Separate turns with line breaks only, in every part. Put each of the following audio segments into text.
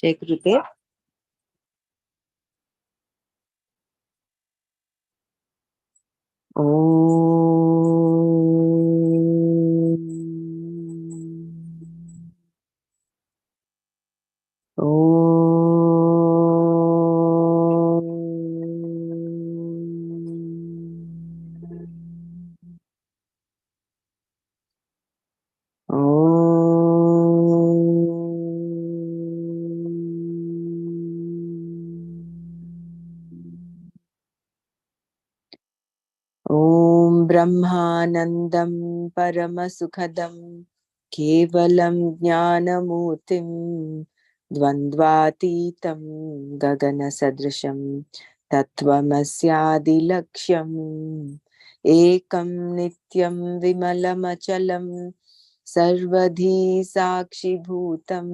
Jai Gurudev. Om Brahmanandam Paramasukhadam Kevalam Jnanamurtim Dvandvatitam Gagana Sadrisham Tattvamasyadilaksham Ekam Nityam Vimalamachalam Sarvadhi Sakshi Bhutam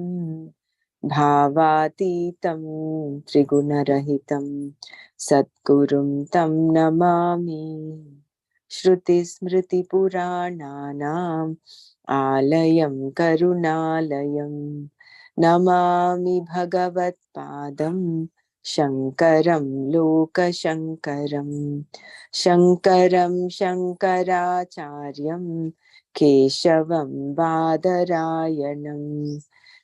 Bhavatitam Trigunarahitam Satgurum Tam Namami Shruti Smriti Purananam Alayam Karunalayam Namami Bhagavat Padam Shankaram Loka Shankaram Shankaram Shankaracharyam Keshavam Badarayanam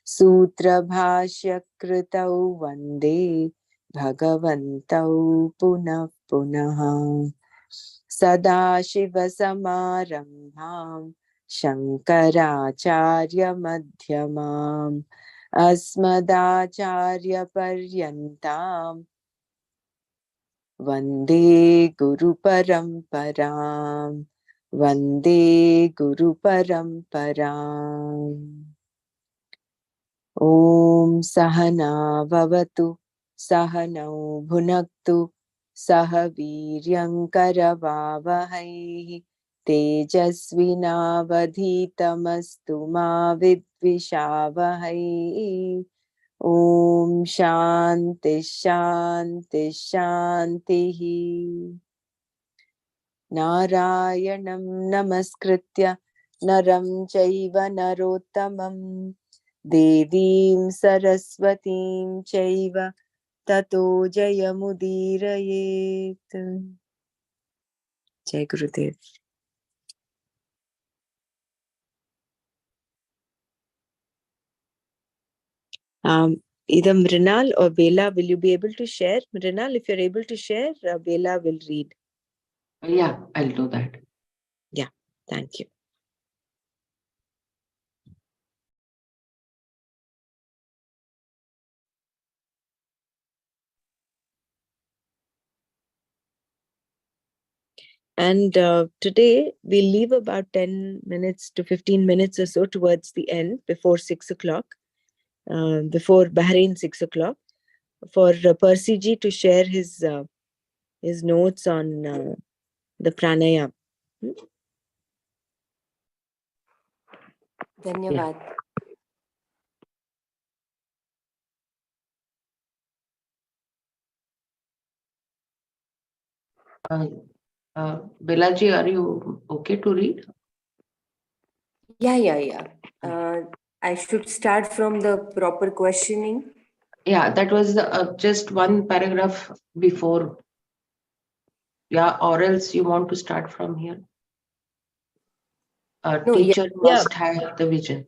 Sutra Bhashya Kritau Vande Bhagavantau Punah Punah Sadashiva Samarambham Shankaracharya Madhyamam Asmadacharya Paryantam Vande Guru Paramparam Vande Guru Paramparam. Om Sahana Vavatu Sahanau Bhunaktu Saha Viryankaravavahai Tejasvinavadhitamastu ma vidvishavahai. Om Shanti Shanti Shanti. Narayanam Namaskritya Naram Chaiva Narottamam Devim Saraswatim Chaiva Tato Jayamudirayet. Jai Gurudev. Either Mrinal or Bela, will you be able to share? Mrinal, if you're able to share, Bela will read.
Yeah, I'll do that.
Yeah, thank you. And today we'll leave about 10 minutes to 15 minutes or so towards the end, before 6 o'clock, before Bahrain 6 o'clock, for Percy ji to share his notes on the pranayam.
Dhanyavad.
Belaji, are you okay to read?
Yeah. I should start from the proper questioning.
Yeah, that was just one paragraph before. Yeah, or else you want to start from here. Teacher must have the vision.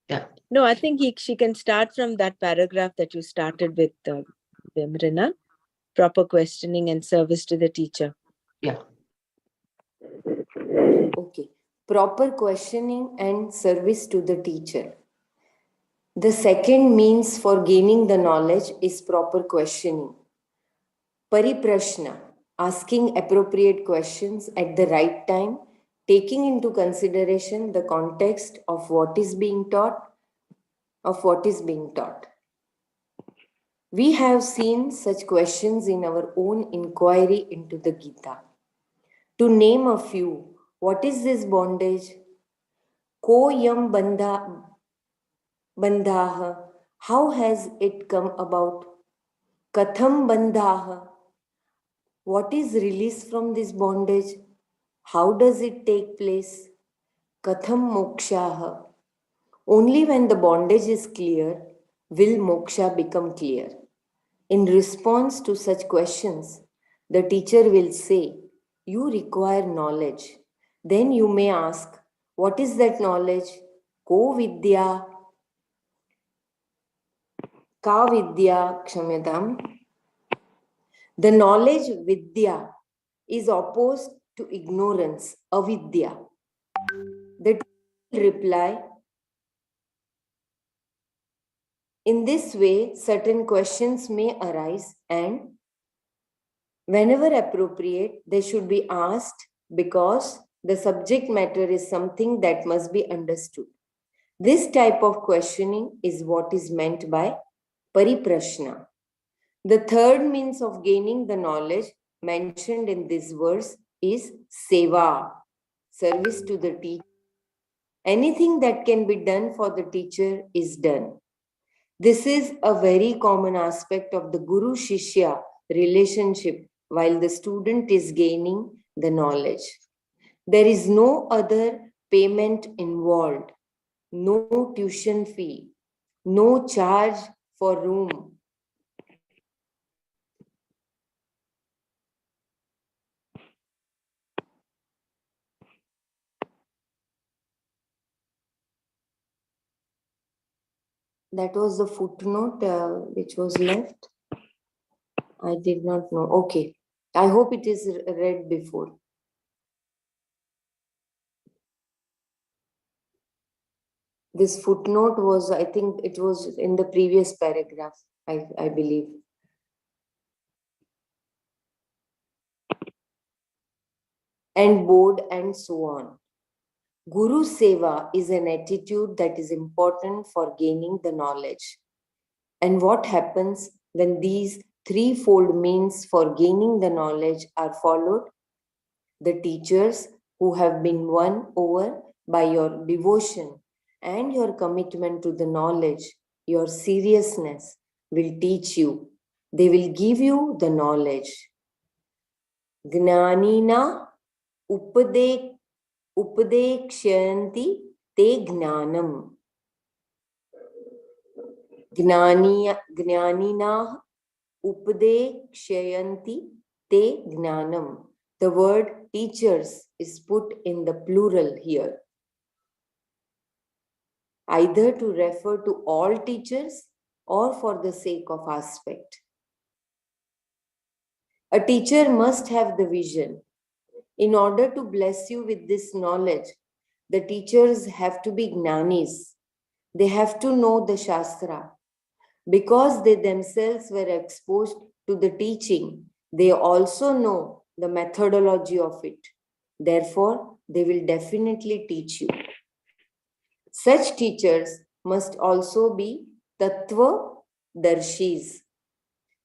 Yeah.
No, I think she can start from that paragraph that you started with, Vimrina. Proper questioning and service to the teacher.
Yeah.
Okay. Proper questioning and service to the teacher. The second means for gaining the knowledge is proper questioning. Pariprashna, asking appropriate questions at the right time, taking into consideration the context of what is being taught. We have seen such questions in our own inquiry into the Gita. To name a few, what is this bondage? Ko yam bandhaha, how has it come about? Katham bandhaha, what is release from this bondage? How does it take place? Katham mokshaha, only when the bondage is clear will moksha become clear? In response to such questions, the teacher will say, you require knowledge. Then you may ask, what is that knowledge? Ko vidya, ka vidya, kshamyadam. The knowledge vidya is opposed to ignorance, avidya. The teacher will reply, in this way, certain questions may arise, and whenever appropriate, they should be asked because the subject matter is something that must be understood. This type of questioning is what is meant by pariprashna. The third means of gaining the knowledge mentioned in this verse is seva, service to the teacher. Anything that can be done for the teacher is done. This is a very common aspect of the Guru Shishya relationship while the student is gaining the knowledge. There is no other payment involved, no tuition fee, no charge for room. That was the footnote which was left. I did not know. Okay. I hope it is read before. This footnote was, I think it was in the previous paragraph, I believe. And board and so on. Guru Seva is an attitude that is important for gaining the knowledge. And what happens when these threefold means for gaining the knowledge are followed? The teachers who have been won over by your devotion and your commitment to the knowledge, your seriousness will teach you. They will give you the knowledge. Gnanina upadekshayanti te gnanam. Gnanina upadekshayanti te gnanam. The word teachers is put in the plural here, either to refer to all teachers or for the sake of aspect. A teacher must have the vision. In order to bless you with this knowledge, the teachers have to be gnanis. They have to know the Shastra. Because they themselves were exposed to the teaching, they also know the methodology of it. Therefore, they will definitely teach you. Such teachers must also be tattva darshis,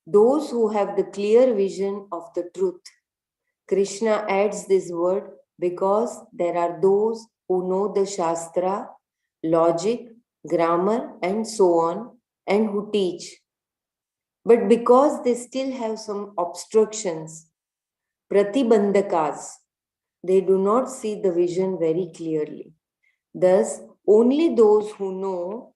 those who have the clear vision of the truth. Krishna adds this word because there are those who know the Shastra, logic, grammar, and so on, and who teach. But because they still have some obstructions, pratibandhakas, they do not see the vision very clearly. Thus, only those who know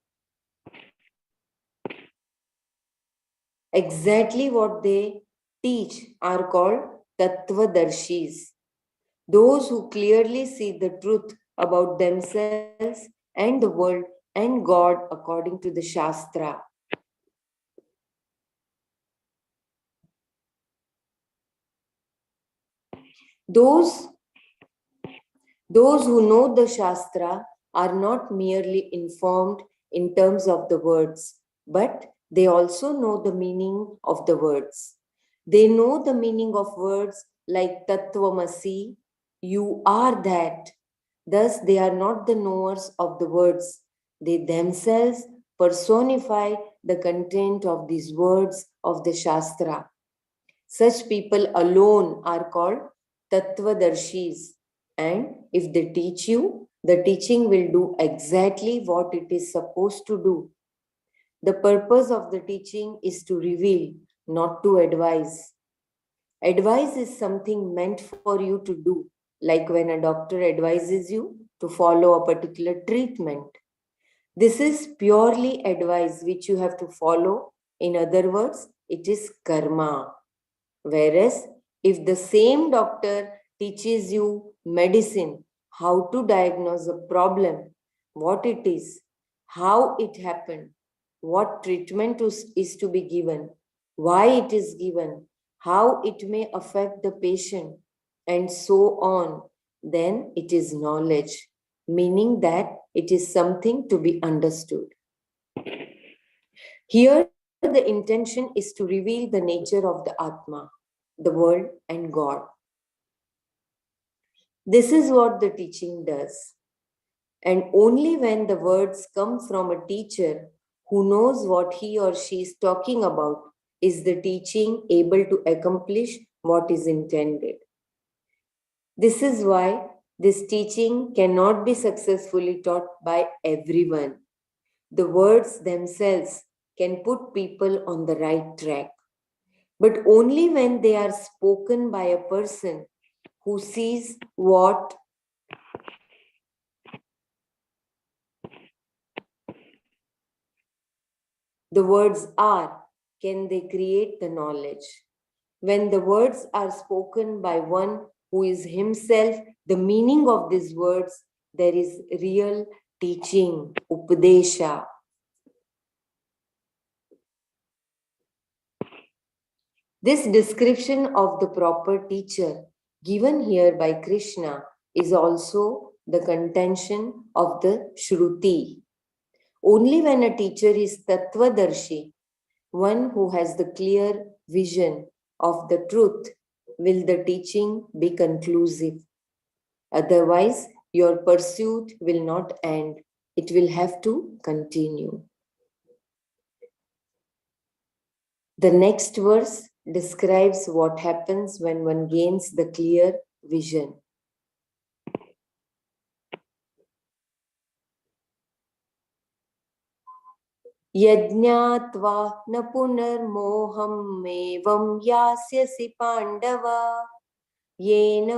exactly what they teach are called tattvadarshis. Those who clearly see the truth about themselves and the world and God according to the Shastra. Those who know the Shastra are not merely informed in terms of the words, but they also know the meaning of the words. They know the meaning of words like Tattvamasi, you are that. Thus, they are not the knowers of the words. They themselves personify the content of these words of the Shastra. Such people alone are called Tattvadarshis. And if they teach you, the teaching will do exactly what it is supposed to do. The purpose of the teaching is to reveal, not to advise. Advice is something meant for you to do, like when a doctor advises you to follow a particular treatment. This is purely advice which you have to follow. In other words, it is karma. Whereas if the same doctor teaches you medicine, how to diagnose a problem, what it is, how it happened, what treatment is to be given, why it is given, how it may affect the patient, and so on, then it is knowledge, meaning that it is something to be understood. Here, the intention is to reveal the nature of the Atma, the world, and God. This is what the teaching does. And only when the words come from a teacher who knows what he or she is talking about is the teaching able to accomplish what is intended. This is why this teaching cannot be successfully taught by everyone. The words themselves can put people on the right track, but only when they are spoken by a person who sees what the words are, can they create the knowledge. When the words are spoken by one who is himself the meaning of these words, there is real teaching, upadesha. This description of the proper teacher given here by Krishna is also the contention of the Shruti. Only when a teacher is Tattvadarshi, one who has the clear vision of the truth, will the teaching be conclusive. Otherwise, your pursuit will not end. It will have to continue. The next verse describes what happens when one gains the clear vision. यज्ञात्वा न पुनर्मोहम् एवं यास्यसि पाण्डव येन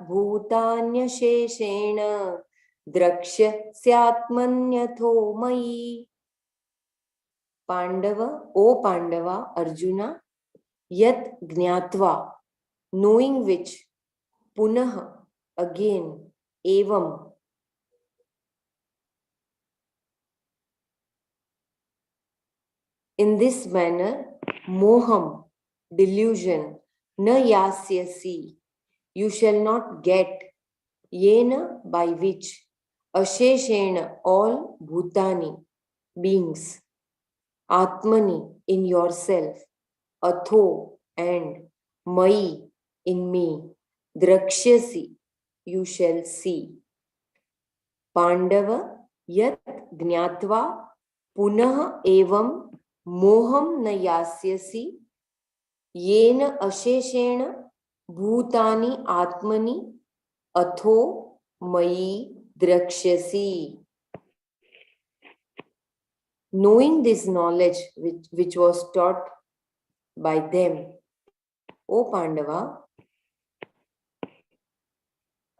भूतान्यशेषेण द्रक्ष्यस्यात्मन्यथो मयि. Pandava, O Pandava, Arjuna, yat gnatva, knowing which, punah, again, evam, in this manner, moham, delusion, na yasyasi, you shall not get, yena, by which, asheshena, all bhutani, beings, atmani, in yourself, atho, and mai, in me, drakshyasi, you shall see. Pandava, yat gnatva, punah evam moham na yasyasi, yena asheshena bhutani atmani atho mai drakshyasi. Knowing this knowledge which was taught by them, O Pandava,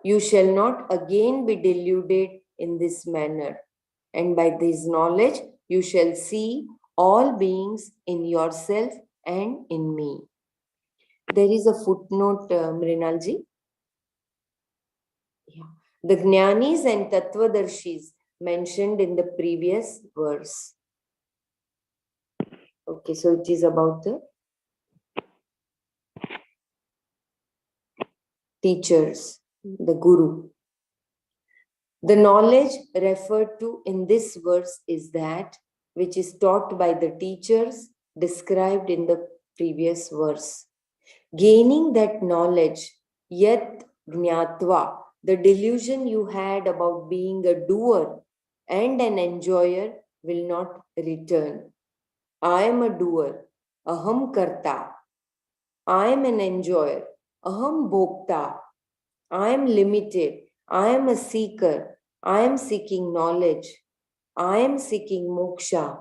you shall not again be deluded in this manner, and by this knowledge you shall see all beings in yourself and in me. There is a footnote, Mrinalji. Yeah. The Jnanis and Tattvadarshis mentioned in the previous verse. Okay, so it is about the teachers, the Guru. The knowledge referred to in this verse is that which is taught by the teachers described in the previous verse. Gaining that knowledge, yet gnatva, the delusion you had about being a doer and an enjoyer will not return. I am a doer, aham karta. I am an enjoyer, aham bhokta. I am limited. I am a seeker. I am seeking knowledge. I am seeking moksha.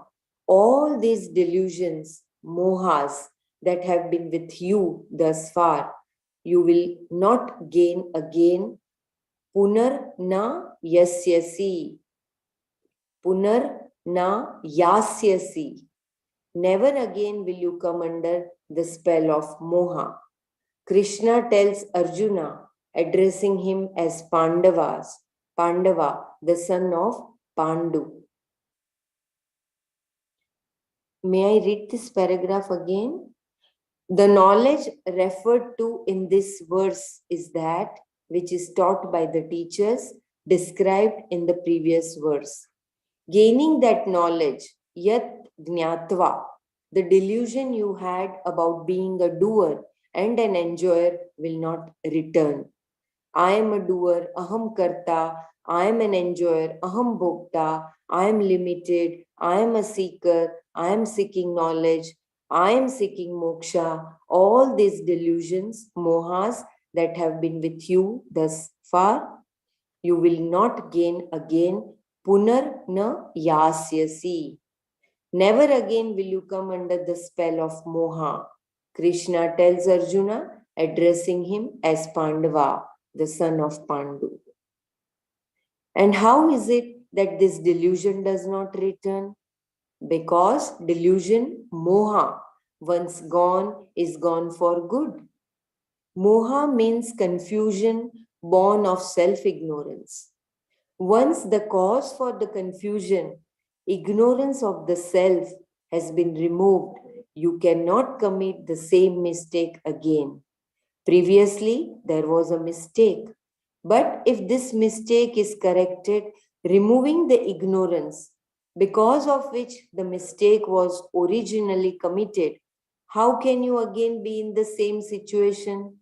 All these delusions, mohas, that have been with you thus far, you will not gain again. Punar na yasyasi. Punar na yasyasi. Never again will you come under the spell of moha. Krishna tells Arjuna, addressing him as Pandava, the son of Pandu. May I read this paragraph again? The knowledge referred to in this verse is that which is taught by the teachers described in the previous verse. Gaining that knowledge, yat jnatva, the delusion you had about being a doer and an enjoyer will not return. I am a doer, aham karta, I am an enjoyer, aham bhokta, I am limited, I am a seeker, I am seeking knowledge, I am seeking moksha. All these delusions, mohas that have been with you thus far, you will not gain again. Punar na yasyasi. Never again will you come under the spell of moha. Krishna tells Arjuna, addressing him as Pandava, the son of Pandu. And how is it that this delusion does not return? Because delusion, moha, once gone, is gone for good. Moha means confusion born of self-ignorance. Once the cause for the confusion, ignorance of the self, has been removed, you cannot commit the same mistake again. Previously, there was a mistake. But if this mistake is corrected, removing the ignorance, because of which the mistake was originally committed, how can you again be in the same situation?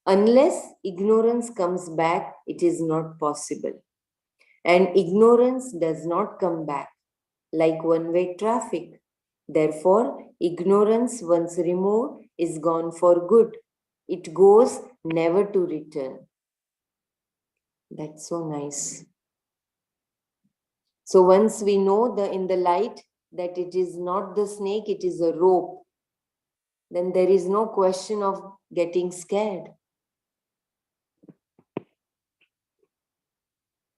Unless ignorance comes back, it is not possible. And ignorance does not come back, like one-way traffic. Therefore, ignorance once removed is gone for good. It goes never to return. That's so nice. So once we know in the light that it is not the snake, it is a rope, then there is no question of getting scared.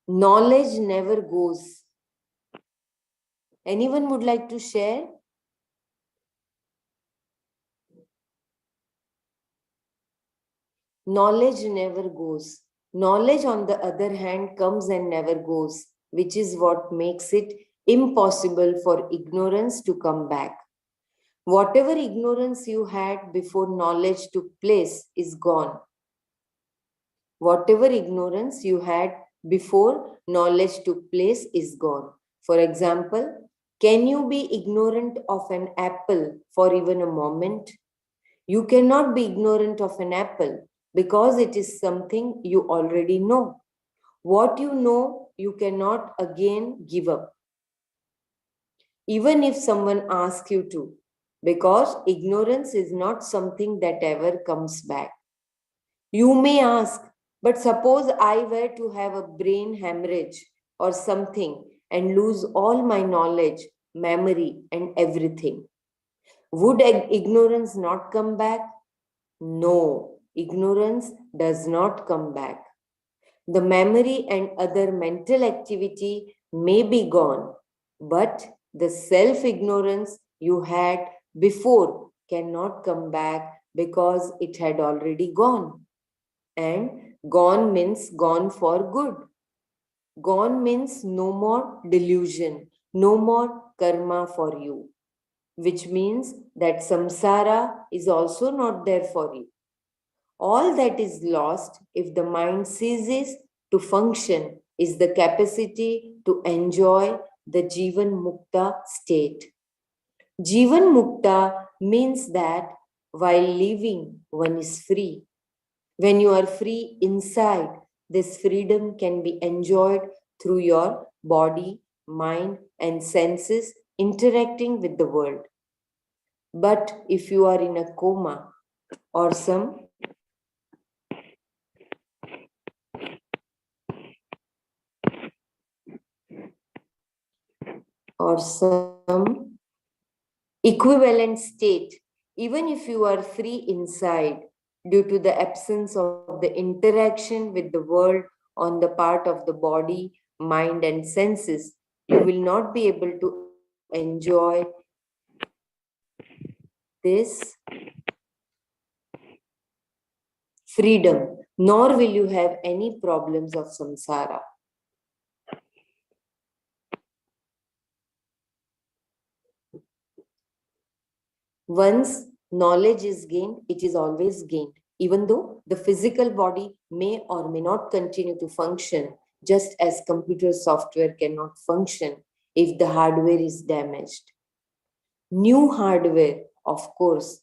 Knowledge never goes. Anyone would like to share? Knowledge never goes. Knowledge, on the other hand, comes and never goes, which is what makes it impossible for ignorance to come back. Whatever ignorance you had before knowledge took place is gone. Whatever ignorance you had before knowledge took place is gone. For example, can you be ignorant of an apple for even a moment? You cannot be ignorant of an apple because it is something you already know. What you know, you cannot again give up, even if someone asks you to, because ignorance is not something that ever comes back. You may ask, but suppose I were to have a brain hemorrhage or something and lose all my knowledge, memory, and everything. Would ignorance not come back? No, ignorance does not come back. The memory and other mental activity may be gone, but the self-ignorance you had before cannot come back because it had already gone. And gone means gone for good. Gone means no more delusion, no more karma for you, which means that samsara is also not there for you. All that is lost if the mind ceases to function is the capacity to enjoy the Jivan Mukta state. Jivan Mukta means that while living, one is free. When you are free inside, this freedom can be enjoyed through your body, mind, and senses interacting with the world. But if you are in a coma or some equivalent state, even if you are free inside, due to the absence of the interaction with the world on the part of the body, mind, and senses, you will not be able to enjoy this freedom, nor will you have any problems of samsara. Once knowledge is gained, it is always gained, even though the physical body may or may not continue to function, just as computer software cannot function if the hardware is damaged. New hardware, of course,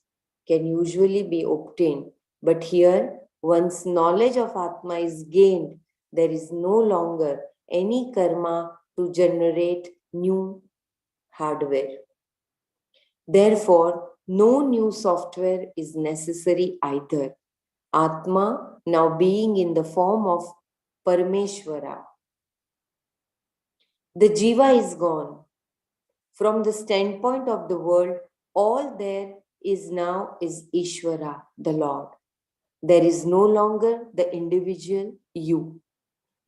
can usually be obtained, but here, once knowledge of Atma is gained, there is no longer any karma to generate new hardware. Therefore, no new software is necessary either. Atma now being in the form of Parameshwara. The Jiva is gone. From the standpoint of the world, all there is now is Ishvara, the Lord. There is no longer the individual you.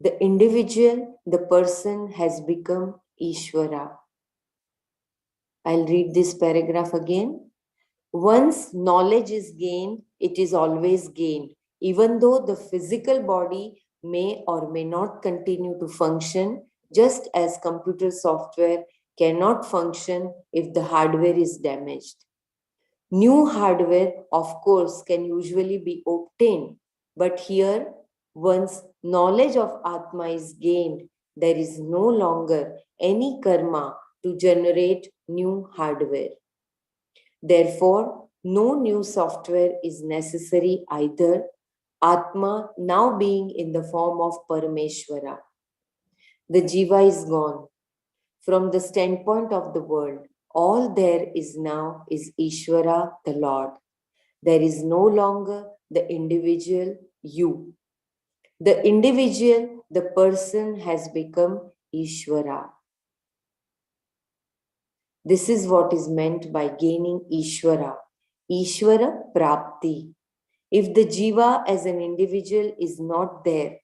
The individual, the person has become Ishvara. I'll read this paragraph again. Once knowledge is gained, it is always gained, even though the physical body may or may not continue to function, just as computer software cannot function if the hardware is damaged. New hardware, of course, can usually be obtained, but here, once knowledge of Atma is gained, there is no longer any karma to generate new hardware. Therefore, no new software is necessary either, Atma now being in the form of Parameshwara. The Jiva is gone. From the standpoint of the world, all there is now is Ishvara, the Lord. There is no longer the individual you. The individual, the person has become Ishvara. This is what is meant by gaining Ishvara. Ishvara Prapti. If the Jiva as an individual is not there,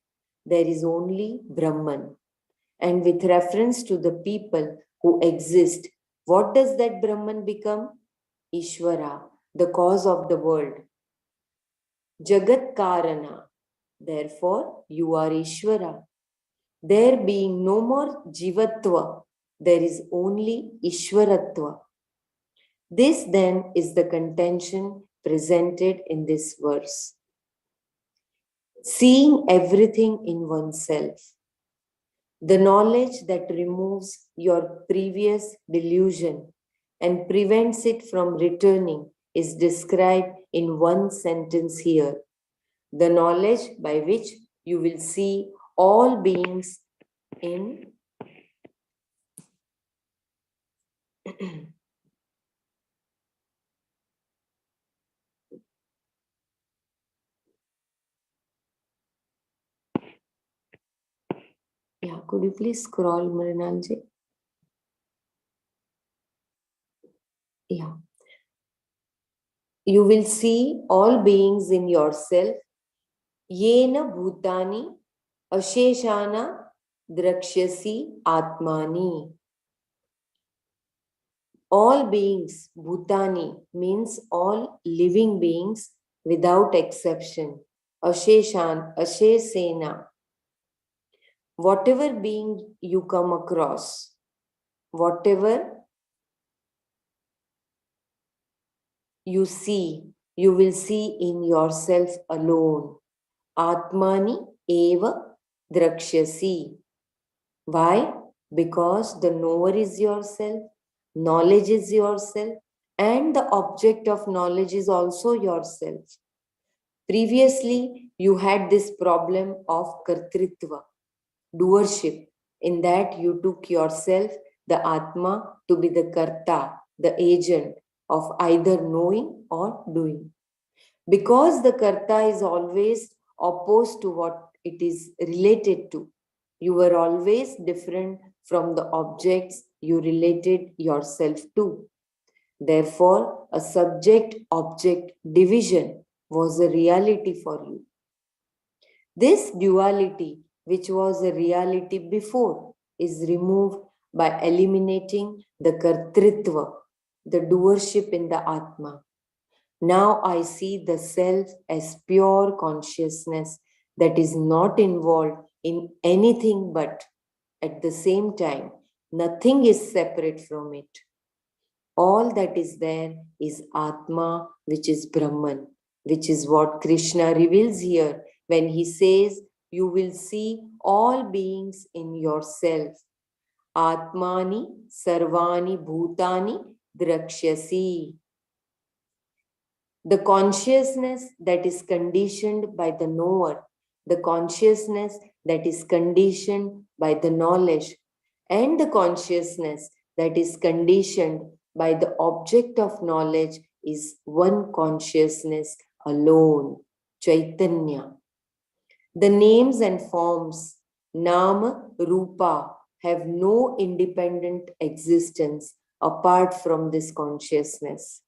there is only Brahman. And with reference to the people who exist, what does that Brahman become? Ishvara, the cause of the world. Jagat Karana. Therefore, you are Ishvara. There being no more Jivatva, there is only Ishwaratva. This then is the contention presented in this verse. Seeing everything in oneself. The knowledge that removes your previous delusion and prevents it from returning is described in one sentence here. The knowledge by which you will see all beings in Yeah, could you please scroll, Mrinalji? Yeah. You will see all beings in yourself. Yena bhutani asheshana drakshasi atmani. All beings, bhutani means all living beings without exception. Ashesena. Whatever being you come across, whatever you see, you will see in yourself alone. Atmani eva drakshasi. Why? Because the knower is yourself, knowledge is yourself, and the object of knowledge is also yourself. Previously, you had this problem of kartritva, doership, in that you took yourself, the Atma, to be the karta, the agent of either knowing or doing. Because the karta is always opposed to what it is related to, you were always different from the objects you related yourself to. Therefore, a subject-object division was a reality for you. This duality, which was a reality before, is removed by eliminating the kartritva, the doership in the Atma. Now I see the self as pure consciousness that is not involved in anything, but at the same time, nothing is separate from it. All that is there is Atma, which is Brahman, which is what Krishna reveals here when he says, you will see all beings in yourself. Atmani sarvani bhutani drakshyasi. The consciousness that is conditioned by the knower, the consciousness that is conditioned by the knowledge, and the consciousness that is conditioned by the object of knowledge is one consciousness alone, Chaitanya. The names and forms, Nama, Rupa, have no independent existence apart from this consciousness.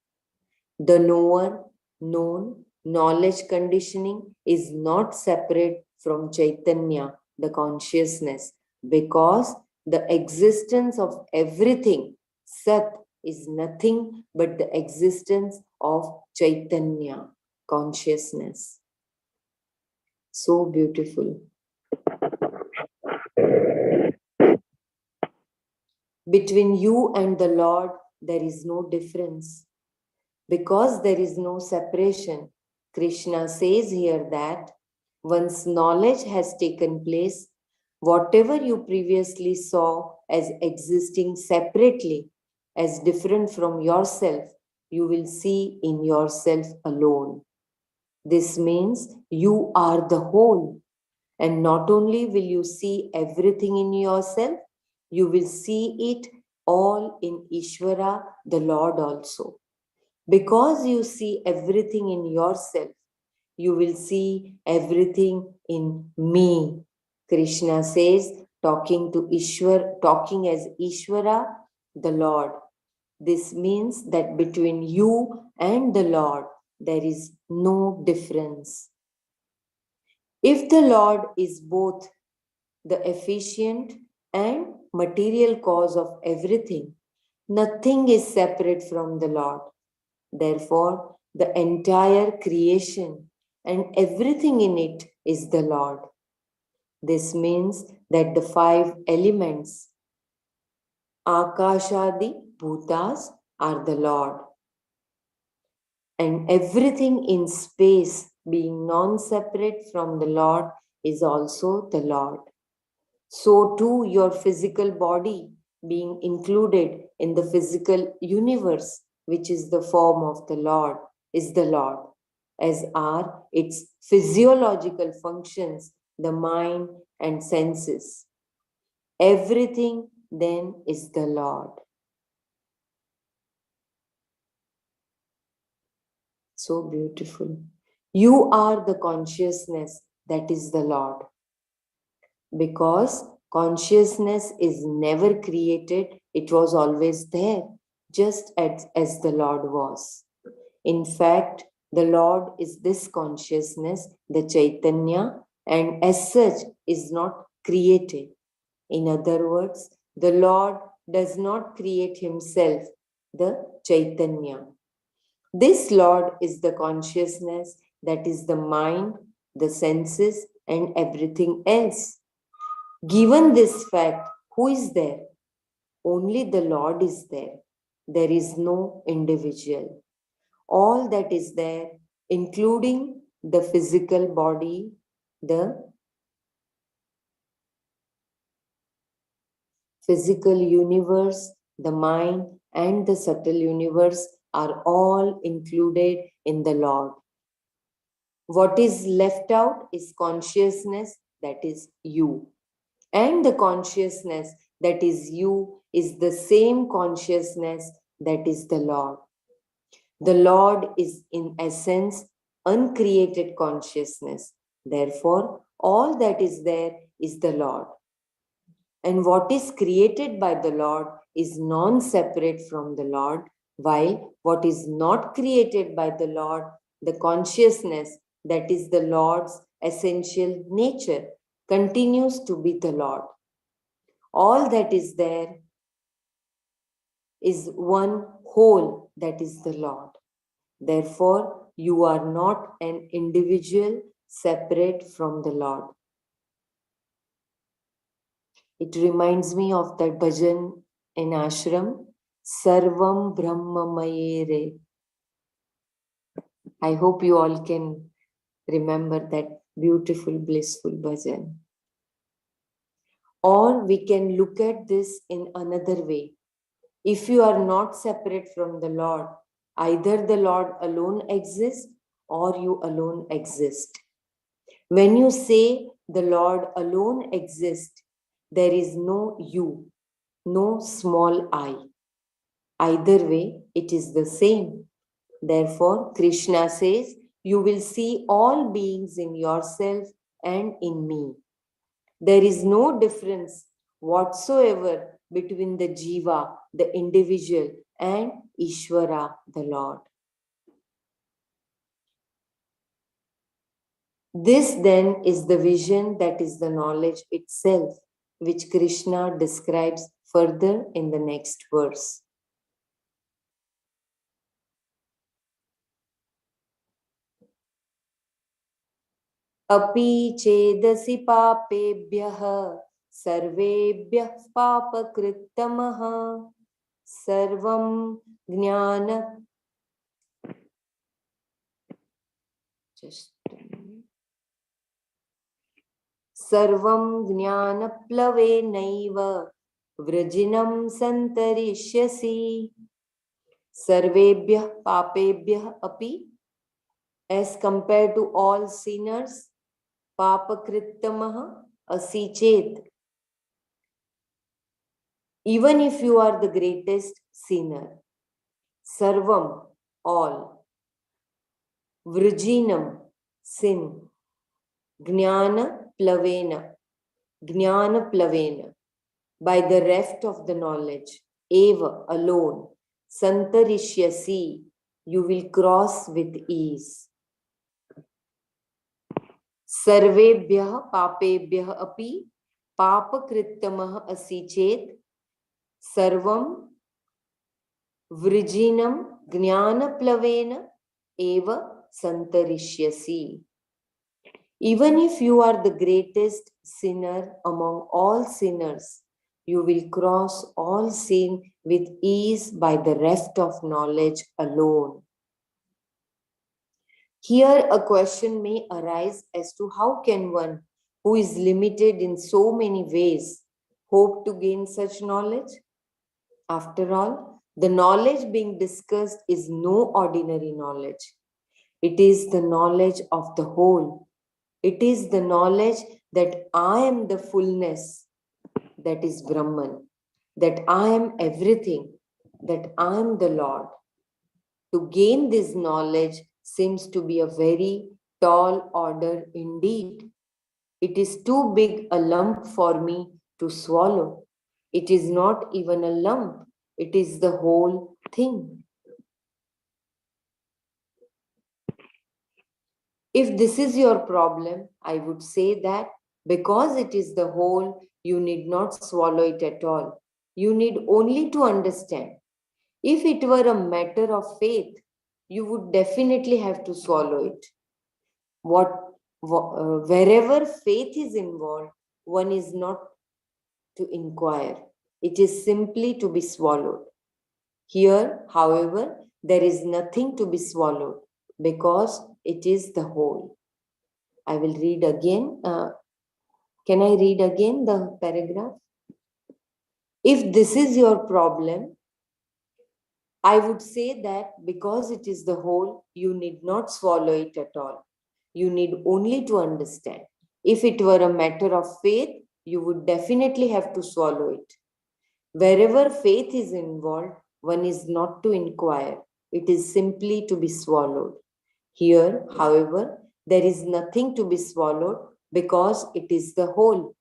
The knower, known, knowledge conditioning is not separate from Chaitanya, the consciousness, because the existence of everything, Sat, is nothing but the existence of Chaitanya, consciousness. So beautiful. Between you and the Lord, there is no difference. Because there is no separation, Krishna says here that once knowledge has taken place, whatever you previously saw as existing separately, as different from yourself, you will see in yourself alone. This means you are the whole. And not only will you see everything in yourself, you will see it all in Ishvara, the Lord also. Because you see everything in yourself, you will see everything in me. Krishna says, talking as Ishvara, the Lord. This means that between you and the Lord, there is no difference. If the Lord is both the efficient and material cause of everything, nothing is separate from the Lord. Therefore, the entire creation and everything in it is the Lord. This means that the 5 elements, Akashadi Bhutas, are the Lord. And everything in space, being non-separate from the Lord, is also the Lord. So too your physical body, being included in the physical universe, which is the form of the Lord, is the Lord, as are its physiological functions, the mind and senses. Everything then is the Lord. So beautiful. You are the consciousness that is the Lord. Because consciousness is never created, it was always there, just as the Lord was. In fact, the Lord is this consciousness, the Chaitanya, and as such is not created. In other words, the Lord does not create himself, the Chaitanya. This Lord is the consciousness that is the mind, the senses, and everything else. Given this fact, who is there? Only the Lord is there. There is no individual. All that is there, including the physical body, the physical universe, the mind, and the subtle universe, are all included in the Lord. What is left out is consciousness, that is you. And the consciousness that is you is the same consciousness that is the Lord. The Lord is in essence uncreated consciousness. Therefore, all that is there is the Lord. And what is created by the Lord is non-separate from the Lord, while what is not created by the Lord The consciousness that is the Lord's essential nature continues to be the Lord. All that is there is one whole, that is the Lord. Therefore, you are not an individual separate from the Lord. It reminds me of that bhajan in ashram, Sarvam Brahmamayere. I hope you all can remember that beautiful, blissful bhajan. Or we can look at this in another way. If you are not separate from the Lord, either the Lord alone exists or you alone exist. When you say the Lord alone exists, there is no you, no small I. Either way, it is the same. Therefore, Krishna says, you will see all beings in yourself and in me. There is no difference whatsoever between the Jiva, the individual, and Ishvara, the Lord. This then is the vision that is the knowledge itself, which Krishna describes further in the next verse. Api chedasi papebhyah sarvebhyah papakrittamah sarvam jnana. Just sarvam jnanaplavenaiva vrajinam santarishyasi sarvebhyah papebhyah api, as compared to all sinners, papakrittamah asichet. Even if you are the greatest sinner, sarvam, all, vrajinam, sin, jnana plavena, by the reft of the knowledge, eva, alone, santarishyasi, you will cross with ease. Sarvebhyah papebhyah api papakrittamah asichet sarvam vrijinam jnanaplavena eva santarishyasi. Even if you are the greatest sinner among all sinners, you will cross all sin with ease by the reft of knowledge alone. Here a question may arise as to how can one who is limited in so many ways hope to gain such knowledge? After all, the knowledge being discussed is no ordinary knowledge. It is the knowledge of the whole. It is the knowledge that I am the fullness, that is Brahman, that I am everything, that I am the Lord. To gain this knowledge seems to be a very tall order indeed. It is too big a lump for me to swallow. It is not even a lump, it is the whole thing. If this is your problem, I would say that because it is the whole, you need not swallow it at all. You need only to understand. If it were a matter of faith, you would definitely have to swallow it. Wherever faith is involved, one is not to inquire. It is simply to be swallowed. Here, however, there is nothing to be swallowed because it is the whole. I will read again. Can I read again the paragraph? If this is your problem, I would say that because it is the whole, you need not swallow it at all. You need only to understand. If it were a matter of faith, you would definitely have to swallow it. Wherever faith is involved, one is not to inquire. It is simply to be swallowed. Here, however, there is nothing to be swallowed because it is the whole.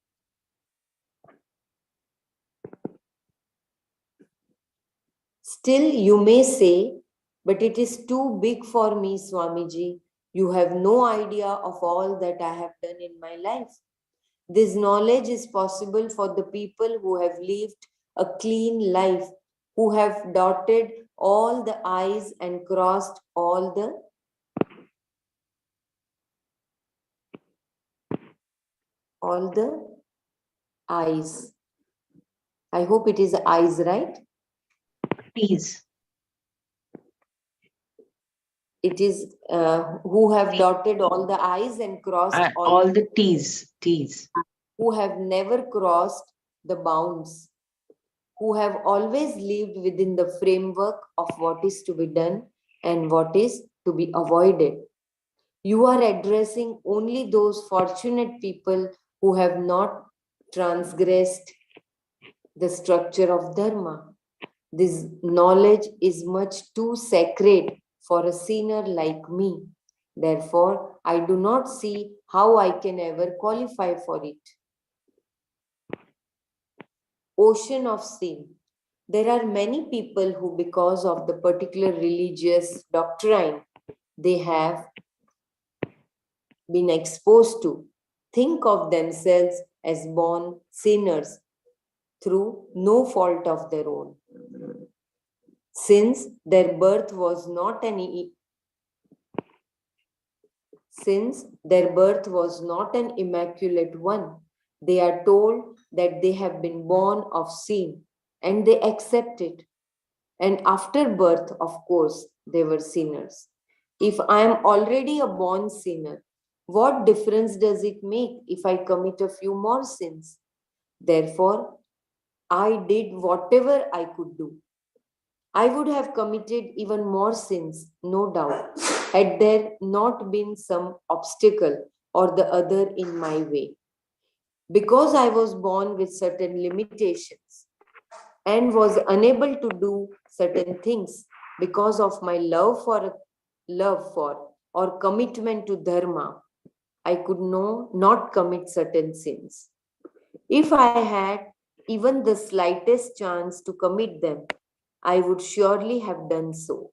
Still, you may say But it is too big for me, Swamiji. You have no idea of all that I have done in my life. This knowledge is possible for the people who have lived a clean life, who have dotted all the I's and crossed all the I's. I hope it is I's, right?
T's.
It is who have dotted all the I's and crossed
All the T's. T's.
Who have never crossed the bounds, who have always lived within the framework of what is to be done and what is to be avoided. You are addressing only those fortunate people who have not transgressed the structure of Dharma. This knowledge is much too sacred for a sinner like me. Therefore, I do not see how I can ever qualify for it. Ocean of sin. There are many people who, because of the particular religious doctrine they have been exposed to, think of themselves as born sinners through no fault of their own. Since their birth was not an immaculate one, they are told that they have been born of sin and they accept it. And after birth, of course, they were sinners. If I am already a born sinner, what difference does it make if I commit a few more sins? Therefore, I did whatever I could do. I would have committed even more sins, no doubt, had there not been some obstacle or the other in my way. Because I was born with certain limitations and was unable to do certain things because of my love for or commitment to dharma, I could not commit certain sins. If I had even the slightest chance to commit them, I would surely have done so.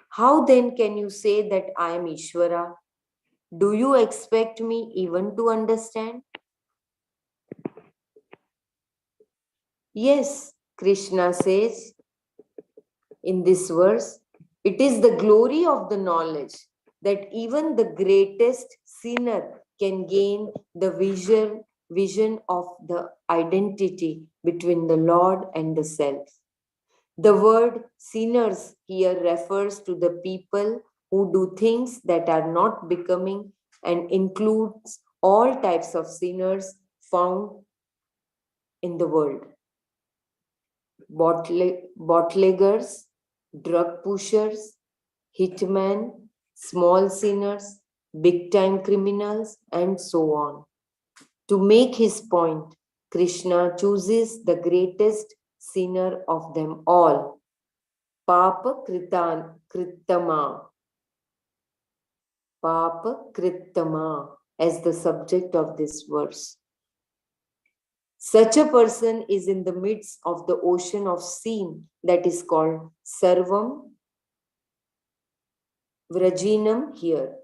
How then can you say that I am Ishvara? Do you expect me even to understand? Yes, Krishna says in this verse, it is the glory of the knowledge that even the greatest sinner can gain the vision of the identity between the Lord and the self. The word sinners here refers to the people who do things that are not becoming and includes all types of sinners found in the world. Bootleggers, drug pushers, hitmen, small sinners, big time criminals, and so on. To make his point, Krishna chooses the greatest sinner of them all, Papa Krittama, as the subject of this verse. Such a person is in the midst of the ocean of sin that is called Sarvam Vrajinam here.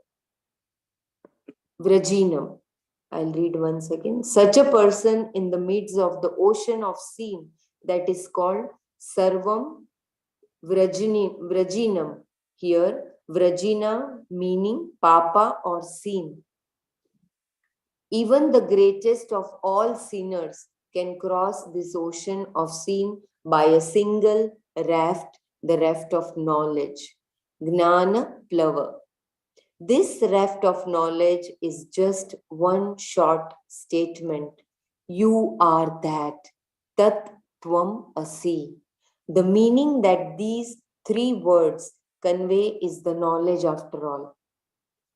Vrajinam. I'll read once again. Such a person in the midst of the ocean of sin that is called Sarvam Vrajinam here. Vrajina meaning Papa or sin. Even the greatest of all sinners can cross this ocean of sin by a single raft, the raft of knowledge. Gnana Plava. This raft of knowledge is just one short statement. You are that. Tat Tvam Asi. The meaning that these three words convey is the knowledge after all.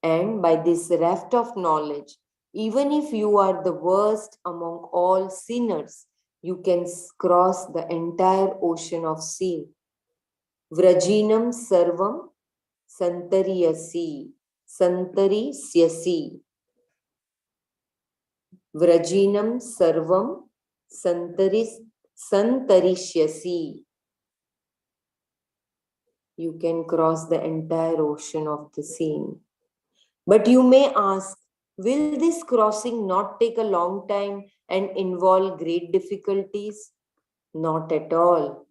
And by this raft of knowledge, even if you are the worst among all sinners, you can cross the entire ocean of sin. Vrajinam Sarvam Santariyasi. Santarisyasi. Vrajinam Sarvam Santarishyasi. you can cross the entire ocean of the scene. But you may ask, will this crossing not take a long time and involve great difficulties? Not at all.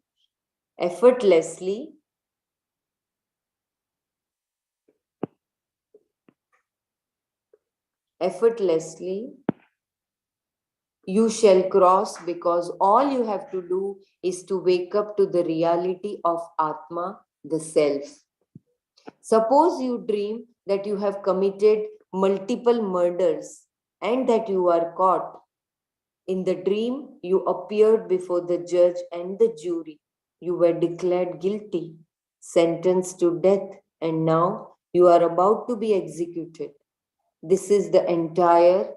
Effortlessly, you shall cross, because all you have to do is to wake up to the reality of Atma, the self. Suppose you dream that you have committed multiple murders and that you are caught. In the dream, you appeared before the judge and the jury. You were declared guilty, sentenced to death, and now you are about to be executed. This is the entire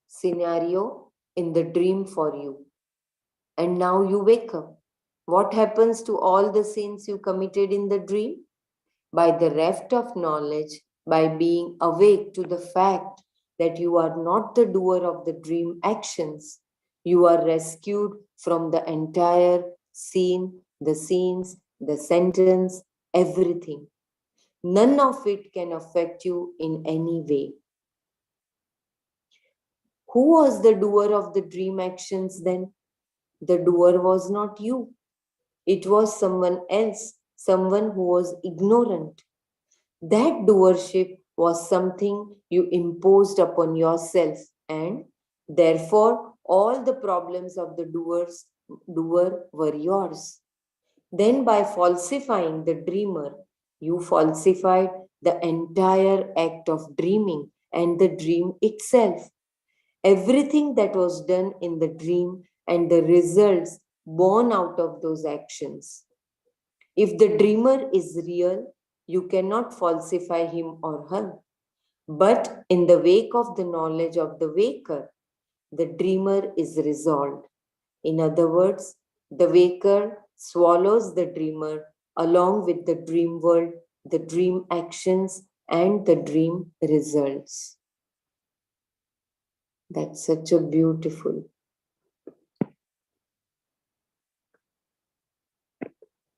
scenario in the dream for you. And now you wake up. What happens to all the sins you committed in the dream? By the reft of knowledge, by being awake to the fact that you are not the doer of the dream actions, you are rescued from the entire scene, the scenes, the sentence, everything. None of it can affect you in any way. Who was the doer of the dream actions then? The doer was not you. It was someone else, someone who was ignorant. That doership was something you imposed upon yourself, and therefore all the problems of the doer were yours. Then by falsifying the dreamer, you falsified the entire act of dreaming and the dream itself. Everything that was done in the dream and the results born out of those actions. If the dreamer is real, you cannot falsify him or her. But in the wake of the knowledge of the waker, the dreamer is resolved. In other words, the waker swallows the dreamer along with the dream world, the dream actions, and the dream results. That's such a beautiful.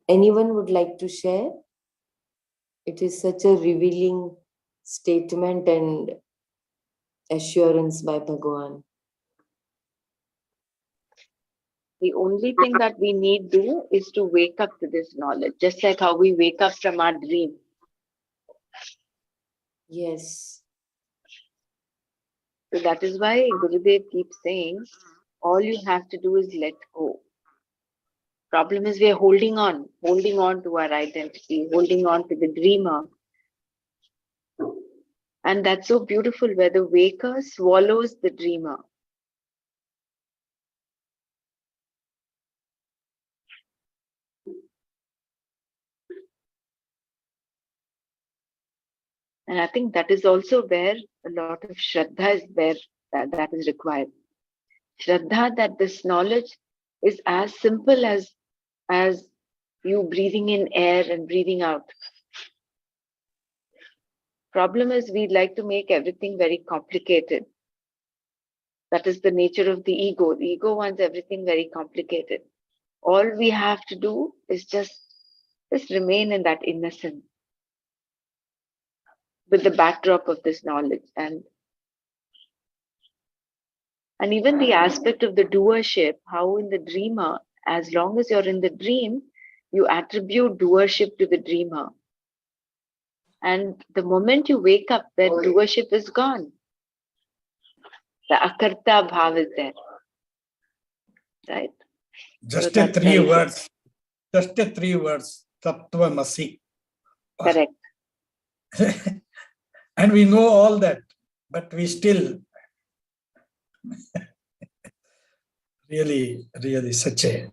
Anyone would like to share? It is such a revealing statement and assurance by Bhagwan.
The only thing that we need do is to wake up to this knowledge, just like how we wake up from our dream.
Yes.
So that is why Gurudev keeps saying, all you have to do is let go. Problem is we are holding on to our identity, holding on to the dreamer. And that's so beautiful where the waker swallows the dreamer. And I think that is also where a lot of Shraddha is where that is required. Shraddha that this knowledge is as simple as you breathing in air and breathing out. Problem is we like to make everything very complicated. That is the nature of the ego. The ego wants everything very complicated. All we have to do is just remain in that innocence with the backdrop of this knowledge. And even the aspect of the doership, how in the dreamer, as long as you're in the dream, you attribute doership to the dreamer. And the moment you wake up, that doership is gone. The akarta bhav is there. Right?
Just
So
a
that's
three
very
words. Just a three words. Tattvamasi.
correct.
And we know all that, but we still really such a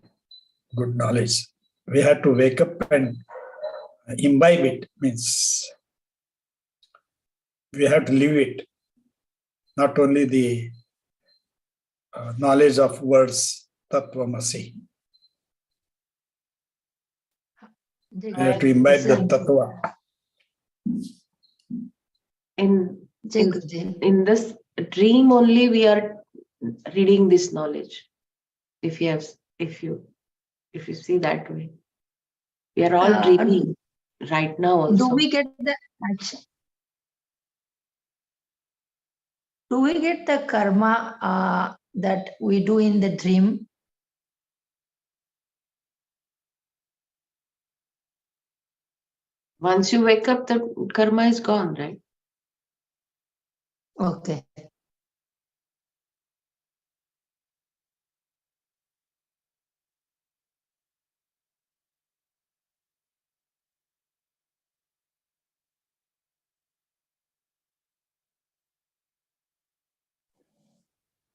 good knowledge. We have to wake up and imbibe it. Means we have to live it. Not only the knowledge of words, Tattvamasi. We have to imbibe the Tattva.
In this dream only we are reading this knowledge. If you if you see that way. We are all dreaming right now also.
Do we get the karma that we do in the dream?
Once you wake up, the karma is gone, right?
Okay.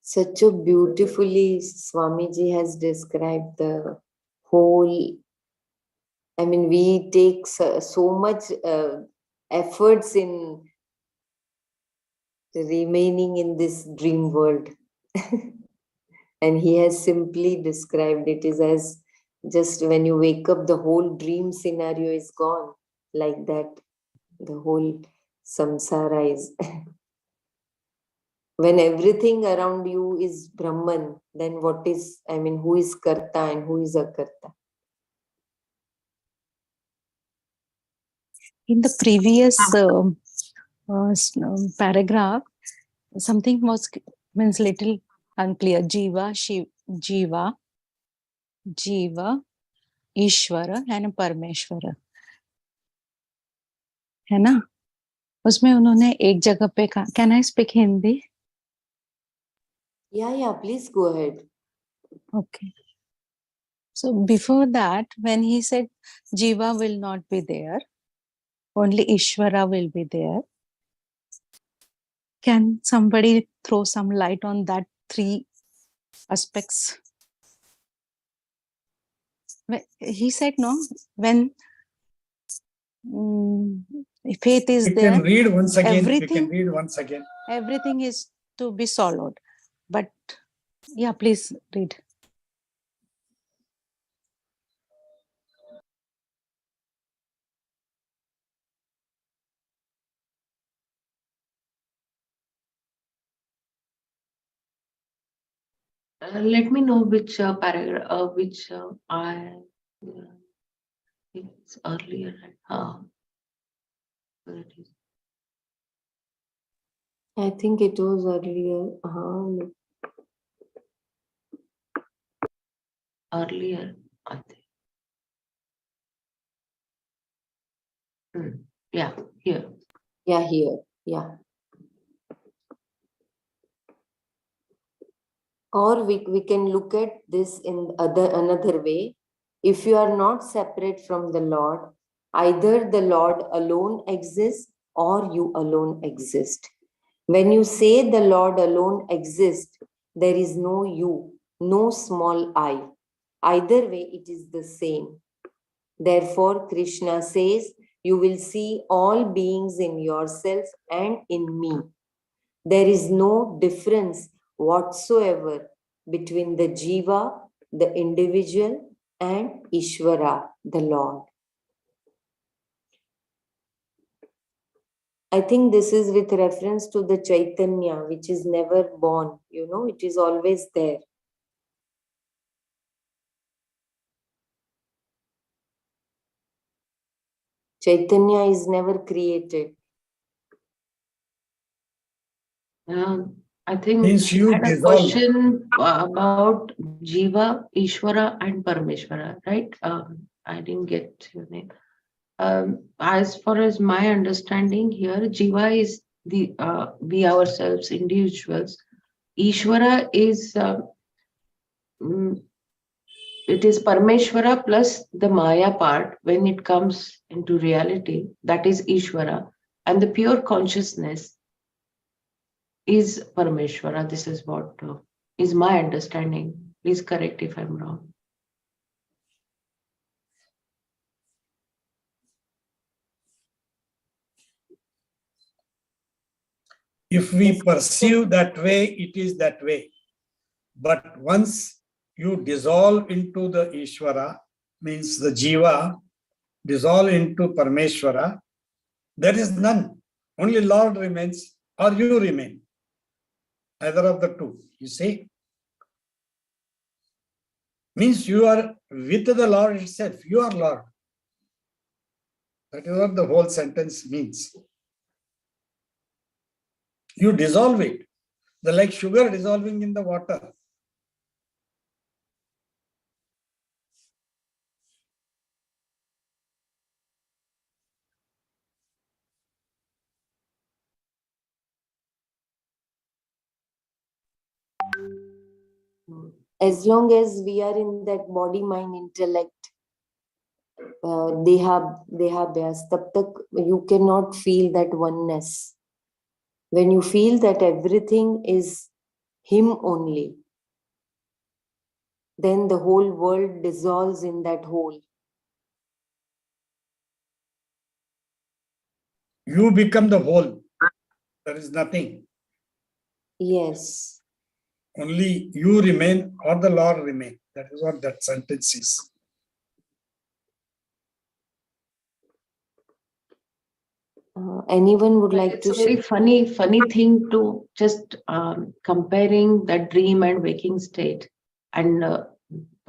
Such a beautifully Swamiji has described the whole. I mean, we take so much efforts in remaining in this dream world. And he has simply described it is as just when you wake up, the whole dream scenario is gone. Like that, the whole samsara is. When everything around you is Brahman, then what is, I mean, who is Karta and who is Akarta?
In the previous paragraph, something was means little unclear. Jiva, Ishwar and परमेश्वर, है ना? उसमें उन्होंने एक जगह पे कहा, can I speak Hindi?
Yeah, please go ahead.
Okay. So before that, when he said Jiva will not be there, only Ishvara will be there. Can somebody throw some light on that three aspects? He said, no, when faith is
You
there,
can read once again.
everything,
You can read once again.
everything is to be swallowed. But yeah, please read.
Let me know which paragraph, it's earlier. Where it is.
I think it was earlier.
Earlier, I think. Yeah, here.
Yeah, here. Yeah. Or we can look at this in another way. If you are not separate from the Lord, either the Lord alone exists or you alone exist. When you say the Lord alone exists, there is no you, no small I. Either way, it is the same. Therefore, Krishna says, you will see all beings in yourself and in me. There is no difference whatsoever between the Jiva, the individual, and Ishvara, the Lord. I think this is with reference to the Chaitanya, which is never born, it is always there. Chaitanya is never created.
I think
Means you
I had a
dissolve.
question about Jiva, Ishvara, and Parameshvara, right? I didn't get your name. As far as my understanding here, Jiva is the we ourselves, individuals. Ishvara is it is Parameshvara plus the Maya part when it comes into reality. That is Ishvara, and the pure consciousness is Parameshvara. This is what is my understanding. Please correct if I'm wrong.
If we perceive that way, it is that way. But once you dissolve into the Ishvara, means the Jiva, dissolve into Parameshvara, there is none. Only Lord remains or you remain. Either of the two, you see. Means you are with the Lord itself. You are Lord. That is what the whole sentence means. You dissolve it. Like sugar dissolving in the water.
As long as we are in that body, mind, intellect, dehabhyas, tab tak you cannot feel that oneness. When you feel that everything is him only, then the whole world dissolves in that whole.
You become the whole. There is nothing.
Yes.
Only you remain or the Lord remain. That is what that sentence is.
Anyone would like
It's
to
a very funny thing to just comparing that dream and waking state and the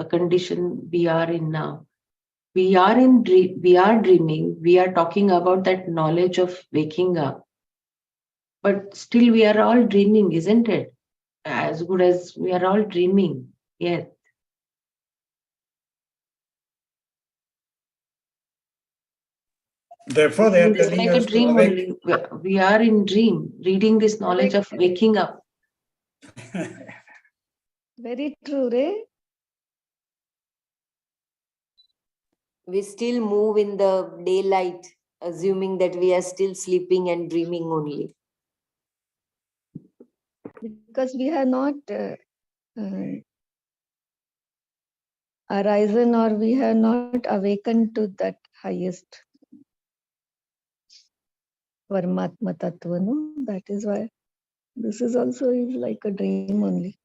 condition we are in now. We are dreaming. We are talking about that knowledge of waking up, but still we are all dreaming, isn't it? As good as we are all dreaming. Yes.
Therefore, they are
It's
telling
like a
us to
dream
awake.
only. We are in dream, reading this knowledge of waking up.
Very true, Ray.
We still move in the daylight, assuming that we are still sleeping and dreaming only.
Because we have not arisen, or we have not awakened to that highest Paramatma Tattva. No? That is why this is also is like a dream only.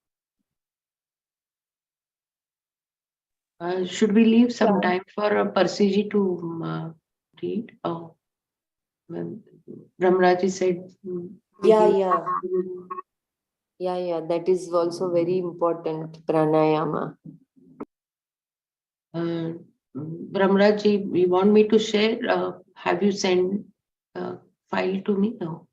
Should we leave some time for Persiji to read? Oh, well, Brahmaraji said.
Yeah. That is also very important, pranayama.
Brahmaraji, you want me to share? Have you sent file to me? No.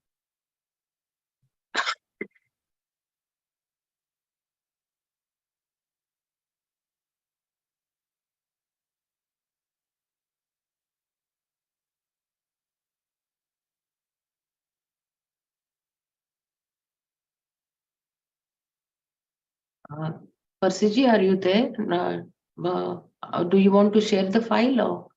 Persiji, are you there? Do you want to share the file or?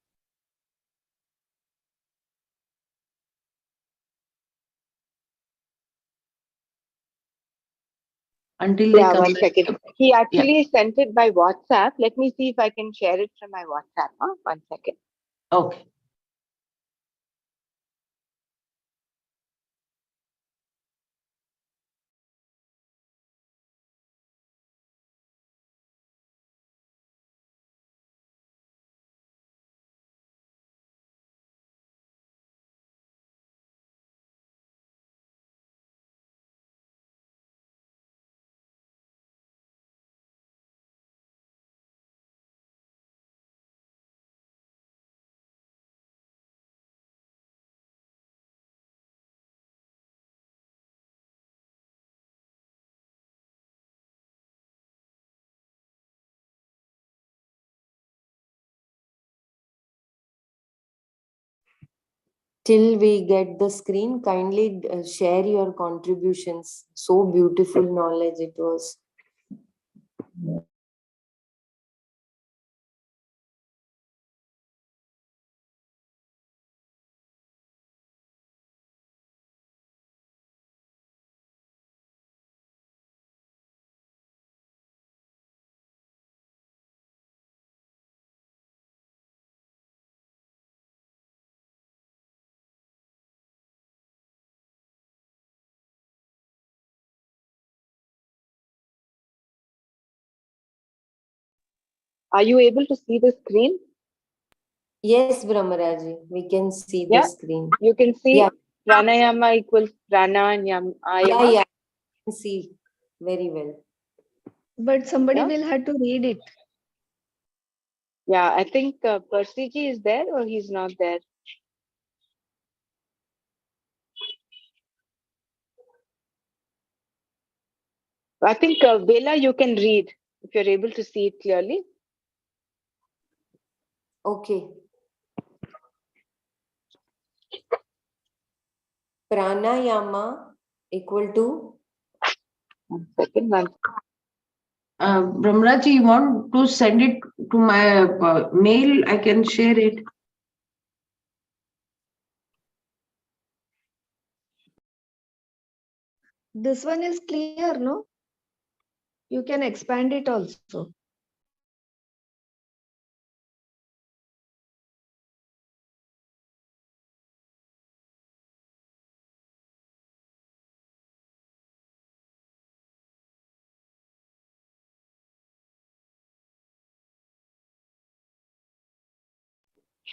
Until they come
One
back.
second. He actually sent it by WhatsApp. Let me see if I can share it from my WhatsApp. 1 second.
Okay.
Till we get the screen, kindly share your contributions. So beautiful knowledge it was.
Are you able to see the screen?
Yes, Brahmaraji, we can see the
Yeah.
screen.
You can see
Yeah.
pranayama equals prana and ayama.
Yeah, I can see very well.
But somebody
Yeah.
will have to read it.
Yeah, I think Percy ji is there or he's not there. I think Bela, you can read if you're able to see it clearly.
Okay. Pranayama equal to?
One second, one.
Brahmaraji, you want to send it to my mail? I can share it.
This one is clear, no? You can expand it also.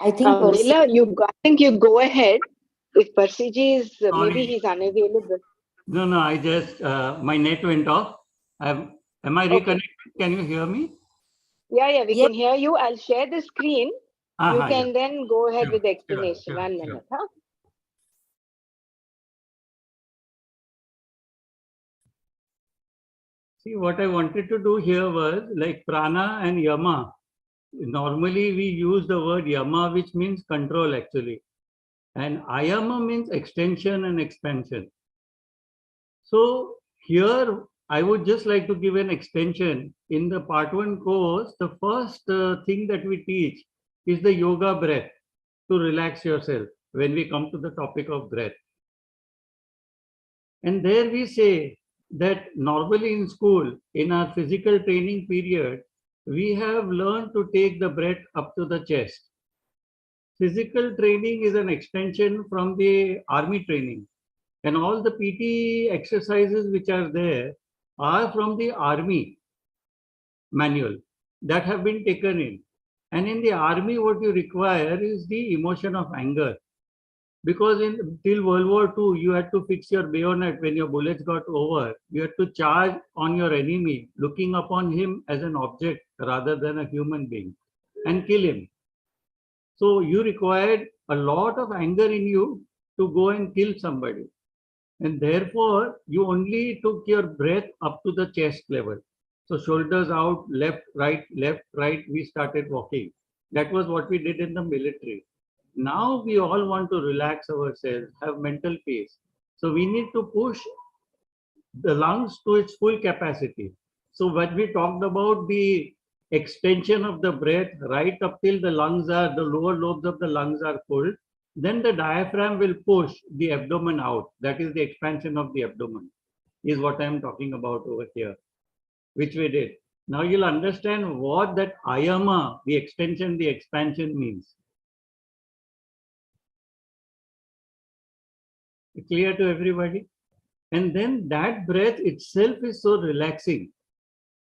I think Percy.
Bela, I think you go ahead. If Percy ji is, maybe
Sorry.
he's unavailable.
No, I just, my net went off. Am I
Okay.
reconnected? Can you hear me?
Yeah, we
Yes.
can hear you. I'll share the screen. You
Yeah.
can then go ahead
Sure,
with the
sure,
explanation.
sure,
1
sure.
minute, huh?
See, what I wanted to do here was like prana and yama. Normally, we use the word yama, which means control actually. And ayama means extension and expansion. So here, I would just like to give an extension. In the part 1 course, the first thing that we teach is the yoga breath to relax yourself when we come to the topic of breath. And there we say that normally in school, in our physical training period, we have learned to take the breath up to the chest. Physical training is an extension from the army training. And all the PT exercises which are there are from the army manual that have been taken in. And in the army, what you require is the emotion of anger. Because till World War II, you had to fix your bayonet when your bullets got over. You had to charge on your enemy, looking upon him as an object rather than a human being, and kill him. So you required a lot of anger in you to go and kill somebody. And therefore, you only took your breath up to the chest level. So shoulders out, left, right, we started walking. That was what we did in the military. Now we all want to relax ourselves, have mental peace. So we need to push the lungs to its full capacity. So when we talked about the extension of the breath right up till the lungs are, the lower lobes of the lungs are full, then the diaphragm will push the abdomen out. That is the expansion of the abdomen, is what I'm talking about over here, which we did. Now you'll understand what that ayama, the extension, the expansion means. Clear to everybody? And then that breath itself is so relaxing.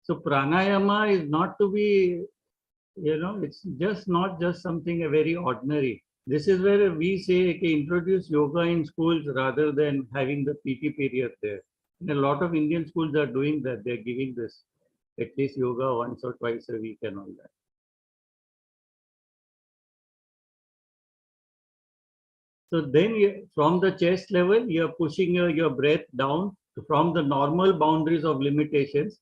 So pranayama is not to be, it's just not just something very ordinary. This is where we say, okay, introduce yoga in schools rather than having the PT period there. And a lot of Indian schools are doing that. They're giving this, at least yoga once or twice a week and all that. So then from the chest level, you're pushing your breath down from the normal boundaries of limitations.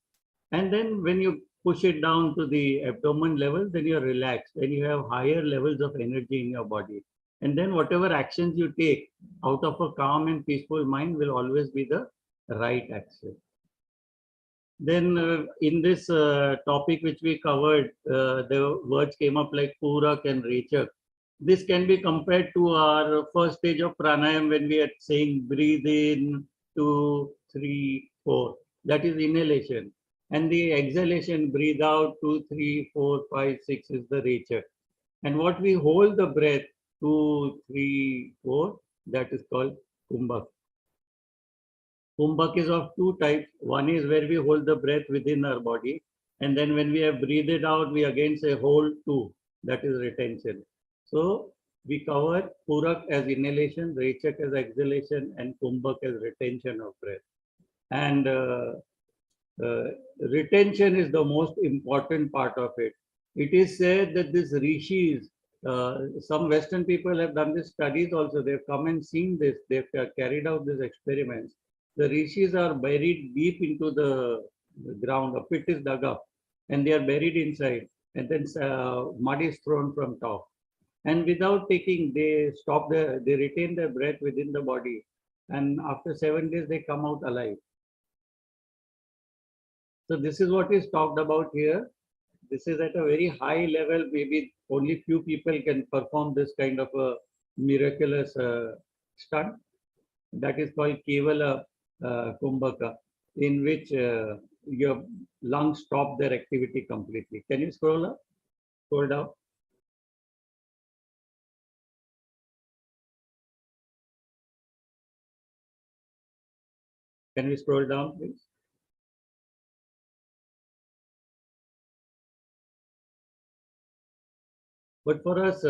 And then when you push it down to the abdomen level, then you're relaxed and you have higher levels of energy in your body. And then whatever actions you take out of a calm and peaceful mind will always be the right action. Then in this topic which we covered, the words came up like Purak and Rechak. This can be compared to our first stage of pranayam when we are saying breathe in, 2, 3, 4. That is inhalation. And the exhalation, breathe out, 2, 3, 4, 5, 6 is the Rechak. And what we hold the breath, 2, 3, 4, that is called Kumbhak. Kumbhak is of two types. One is where we hold the breath within our body. And then when we have breathed it out, we again say hold 2. That is retention. So we cover Purak as inhalation, Rechak as exhalation, and Kumbhak as retention of breath. And retention is the most important part of it. It is said that this rishis, some Western people have done these studies also. They've come and seen this. They've carried out these experiments. The rishis are buried deep into the ground. A pit is dug up, and they are buried inside. And then mud is thrown from top. And without taking, they retain their breath within the body. And after 7 days, they come out alive. So this is what is talked about here. This is at a very high level. Maybe only few people can perform this kind of a miraculous stunt. That is called Kevala Kumbhaka, in which your lungs stop their activity completely. Can you scroll up? Scroll down. Can we scroll down, please? But for us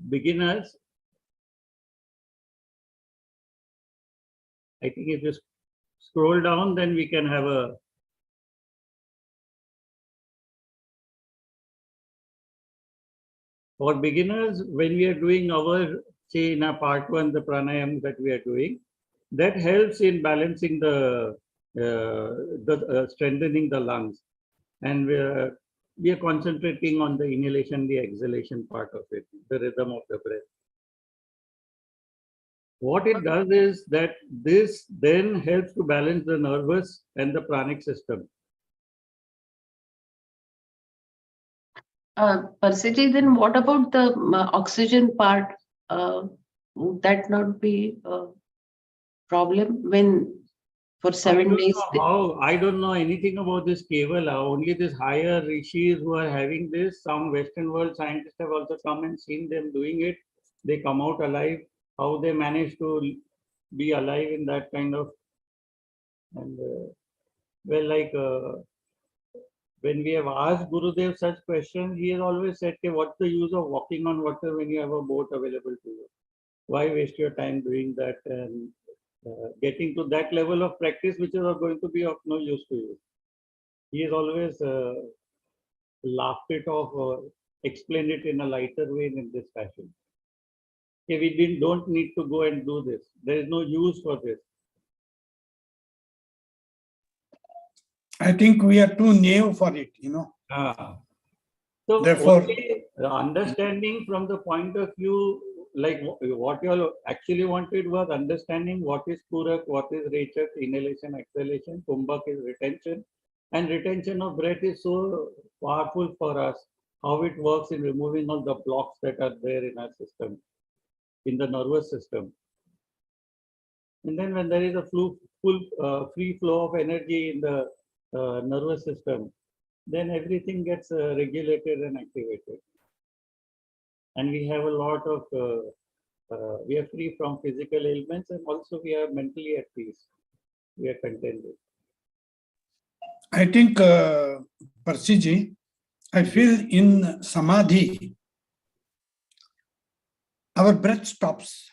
beginners, I think if you scroll down, then we can have a. For beginners, when we are doing our, say in our part 1, the pranayam that we are doing, that helps in balancing strengthening the lungs. And we are concentrating on the inhalation, the exhalation part of it, the rhythm of the breath. What it does is that this then helps to balance the nervous and the pranic system.
Parsiji, then what about the oxygen part? Would that not be a problem when for 7 days?
I don't know anything about this Kevala. Only this higher rishis who are having this. Some Western world scientists have also come and seen them doing it. They come out alive. How they manage to be alive in that kind of, and when we have asked Gurudev such questions, he has always said, what's the use of walking on water when you have a boat available to you? Why waste your time doing that and getting to that level of practice, which is going to be of no use to you? He has always laughed it off or explained it in a lighter way in this fashion. We don't need to go and do this. There is no use for this.
I think we are too new for it,
So
Therefore,
the understanding from the point of view, like what you all actually wanted was understanding what is Purak, what is Rechak, inhalation, exhalation, Kumbhak is retention. And retention of breath is so powerful for us, how it works in removing all the blocks that are there in our system, in the nervous system. And then when there is a full free flow of energy in the nervous system, then everything gets regulated and activated. And we have a lot of, we are free from physical ailments, and also we are mentally at peace. We are contented.
I think, Parsiji, I feel in Samadhi, our breath stops.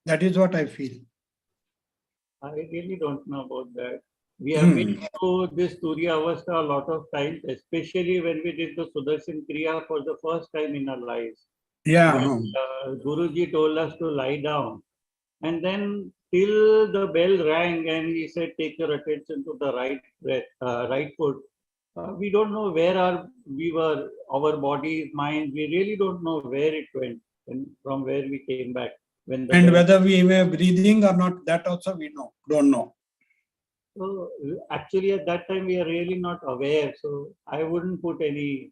That is what I feel.
I really don't know about that. We have been through this Turiya Avastha a lot of times, especially when we did the Sudarshan Kriya for the first time in our lives.
Yeah.
Guruji told us to lie down. And then till the bell rang and he said, take your attention to the right foot. We don't know where we were, our bodies, mind, we really don't know where it went and from where we came back.
And whether we were breathing or not, that also we don't know.
So actually at that time we are really not aware. So I wouldn't put any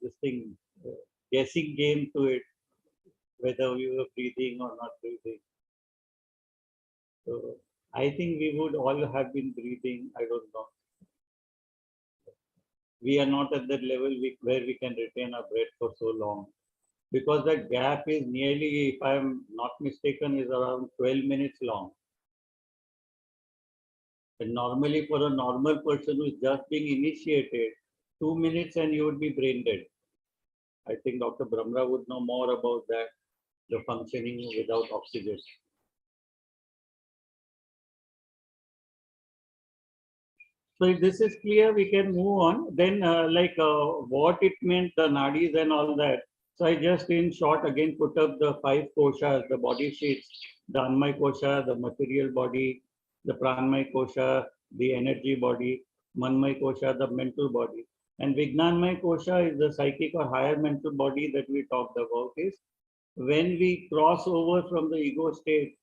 guessing game to it, whether we were breathing or not breathing. So I think we would all have been breathing. I don't know. We are not at that level where we can retain our breath for so long. Because that gap is nearly, if I'm not mistaken, is around 12 minutes long. And normally for a normal person who is just being initiated, 2 minutes and you would be brain dead. I think Dr. Brahmra would know more about that, the functioning without oxygen. So if this is clear, we can move on. Then what it meant, the nadis and all that. So I just in short again put up the 5 koshas, the body sheets, the Anmay kosha, the material body, the Pranmay kosha, the energy body, Manmay kosha, the mental body. And Vignanmay kosha is the psychic or higher mental body that we talked about is when we cross over from the ego state,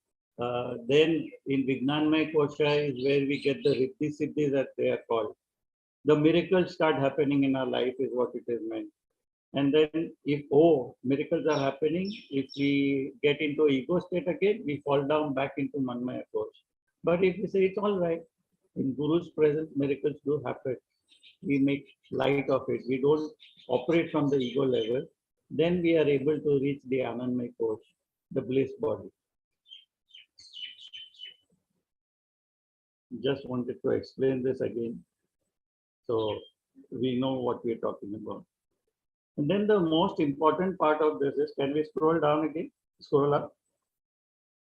then in Vignanmay Kosha is where we get the Riddhi Siddhis that they are called. The miracles start happening in our life is what it is meant. And then if, miracles are happening, if we get into ego state again, we fall down back into Manmaya Kosha. But if we say it's all right, in Guru's presence, miracles do happen. We make light of it. We don't operate from the ego level. Then we are able to reach the Anandmay Kosha, the bliss body. Just wanted to explain this again so we know what we're talking about. And then the most important part of this is, can we scroll down again? Scroll up.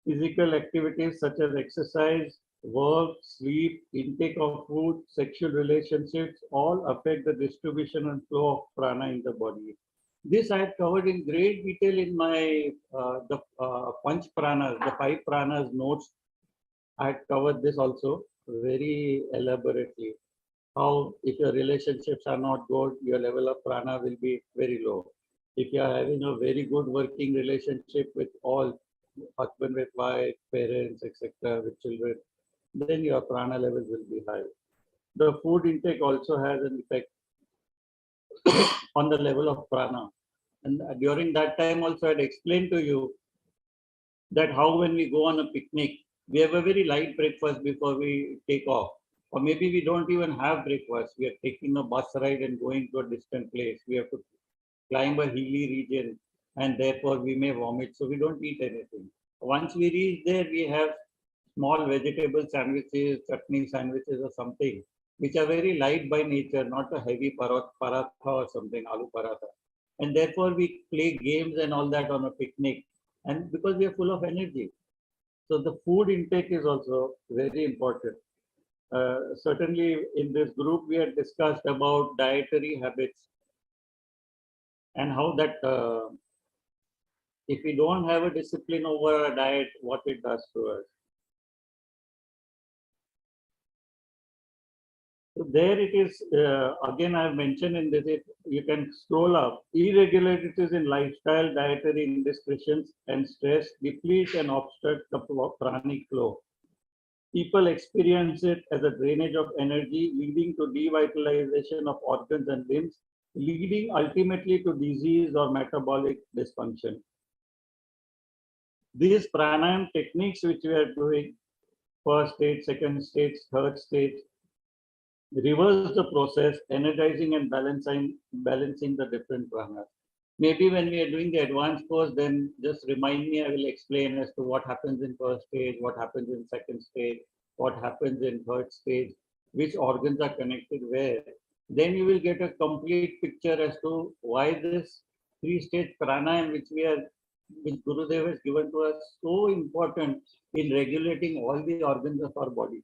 Physical activities such as exercise, work, sleep, intake of food, sexual relationships all affect the distribution and flow of prana in the body. This I have covered in great detail in my the Panch Pranas, the 5 Pranas notes. I had covered this also very elaborately. How if your relationships are not good, your level of prana will be very low. If you are having a very good working relationship with all, husband with wife, parents, etc., with children, then your prana levels will be high. The food intake also has an effect on the level of prana. And during that time also I had explained to you that how when we go on a picnic, we have a very light breakfast before we take off. Or maybe we don't even have breakfast. We are taking a bus ride and going to a distant place. We have to climb a hilly region and therefore we may vomit. So we don't eat anything. Once we reach there, we have small vegetable sandwiches, chutney sandwiches or something, which are very light by nature, not a heavy paratha or something, aloo paratha. And therefore we play games and all that on a picnic. And because we are full of energy. So the food intake is also very important. Certainly in this group, we had discussed about dietary habits and how that if we don't have a discipline over our diet, what it does to us. So there it is. Again, I have mentioned in this, you can scroll up. Irregularities in lifestyle, dietary indiscretions, and stress deplete and obstruct the pranic flow. People experience it as a drainage of energy, leading to devitalization of organs and limbs, leading ultimately to disease or metabolic dysfunction. These pranayam techniques which we are doing, first stage, second stage, third stage, reverse the process, energizing and balancing the different pranas. Maybe when we are doing the advanced course, then just remind me, I will explain as to what happens in first stage, what happens in second stage, what happens in third stage, which organs are connected where. Then you will get a complete picture as to why this 3-stage pranayam which Gurudev has given to us so important in regulating all the organs of our body.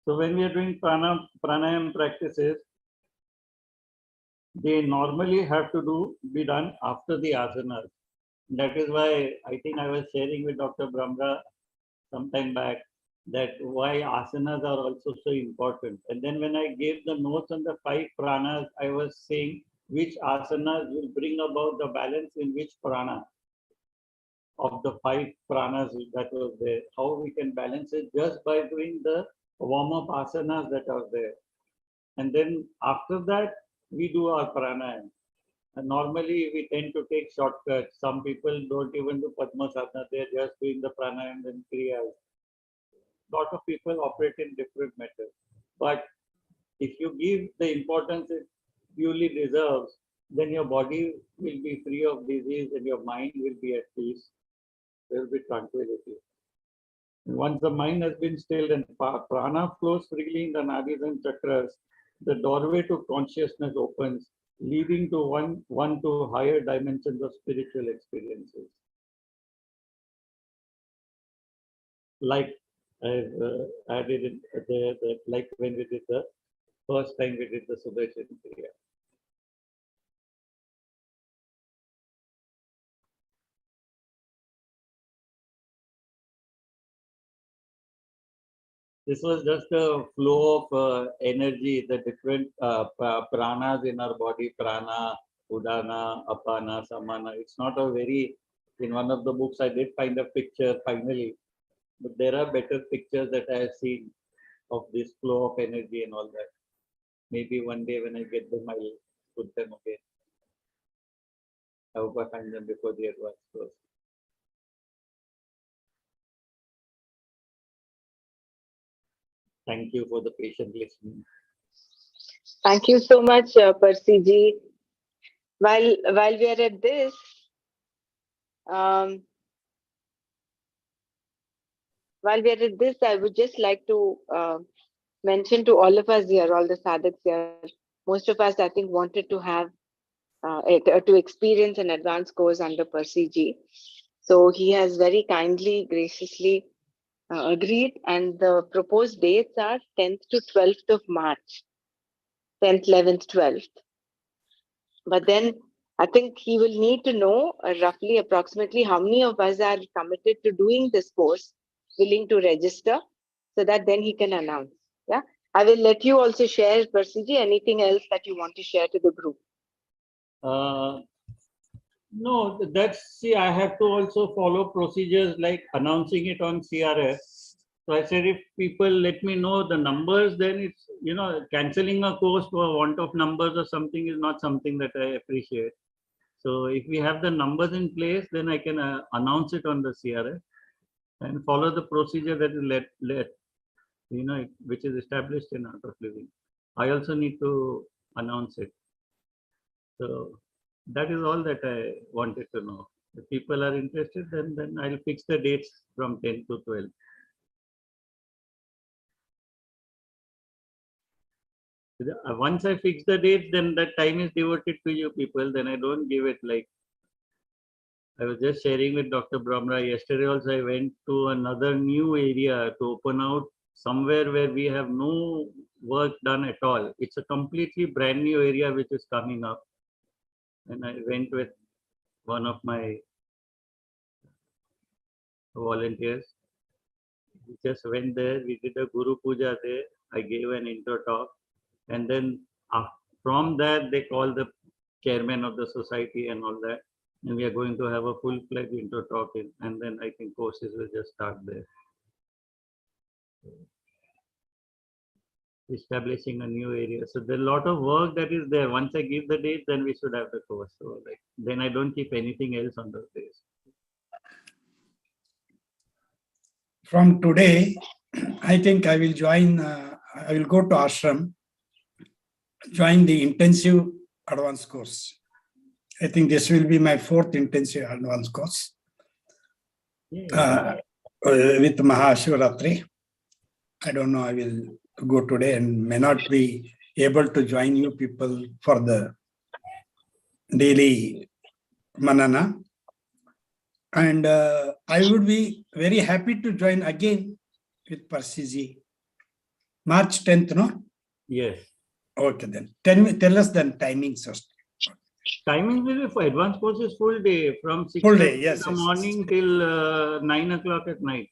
So when we are doing pranayam practices, they normally have to be done after the asanas. That is why I think I was sharing with Dr. Brahma some time back that why asanas are also so important. And then when I gave the notes on the 5 pranas, I was saying which asanas will bring about the balance in which prana of the 5 pranas that was there. How we can balance it just by doing the warm-up asanas that are there. And then after that, we do our pranayam. And normally, we tend to take shortcuts. Some people don't even do Padma Sadhana, they're just doing the pranayam and kriyas. Lot of people operate in different methods. But if you give the importance it purely deserves, then your body will be free of disease and your mind will be at peace. There will be tranquility. And once the mind has been stilled and prana flows freely in the nadis and chakras, the doorway to consciousness opens, leading to one to higher dimensions of spiritual experiences. like I've added it like when we did the first time we did the Sudarshan Kriya. This was just a flow of energy, the different pranas in our body, prana, udana, apana, samana. It's not a very, in one of the books I did find a picture finally, but there are better pictures that I have seen of this flow of energy and all that. Maybe one day when I get them, I'll put them again. I hope I find them before the advanced course. Thank you for the patient listening.
Thank you so much, Percy ji. While we are at this, I would just like to mention to all of us here, all the sadhaks here, most of us, I think, wanted to have to experience an advanced course under Percy ji. So he has very kindly, graciously agreed, and the proposed dates are 10th to 12th of March, 10th, 11th, 12th. But then I think he will need to know roughly, approximately how many of us are committed to doing this course, willing to register, so that then he can announce. Yeah, I will let you also share, Percy ji, anything else that you want to share to the group.
No, that's, see, I have to also follow procedures like announcing it on CRF. So I said, if people let me know the numbers, then it's, canceling a course for want of numbers or something is not something that I appreciate. So if we have the numbers in place, then I can announce it on the CRF and follow the procedure that is which is established in Art of Living. I also need to announce it. So that is all that I wanted to know. If people are interested, then I'll fix the dates from 10 to 12. Once I fix the dates, then that time is devoted to you people. Then I don't give it like, I was just sharing with Dr. Brahmra yesterday also, I went to another new area to open out somewhere where we have no work done at all. It's a completely brand new area which is coming up. And I went with one of my volunteers. We just went there, we did a Guru Puja there. I gave an intro talk. And then from that, they called the chairman of the society and all that. And we are going to have a full-fledged intro talk. And then I think courses will just start there. Establishing a new area. So there's a lot of work that is there. Once I give the date, then we should have the course. So then I don't keep anything else on those days.
From today, I think I will join, I will go to ashram, join the intensive advanced course. I think this will be my 4th intensive advanced course with Mahashivratri. I don't know, I will go today and may not be able to join you people for the daily Manana. And I would be very happy to join again with Percy ji. March 10th, no?
Yes.
Okay, then. Tell us the timings first.
Timing will be for advanced courses full day from 6
full day,
in the morning till 9 o'clock at night.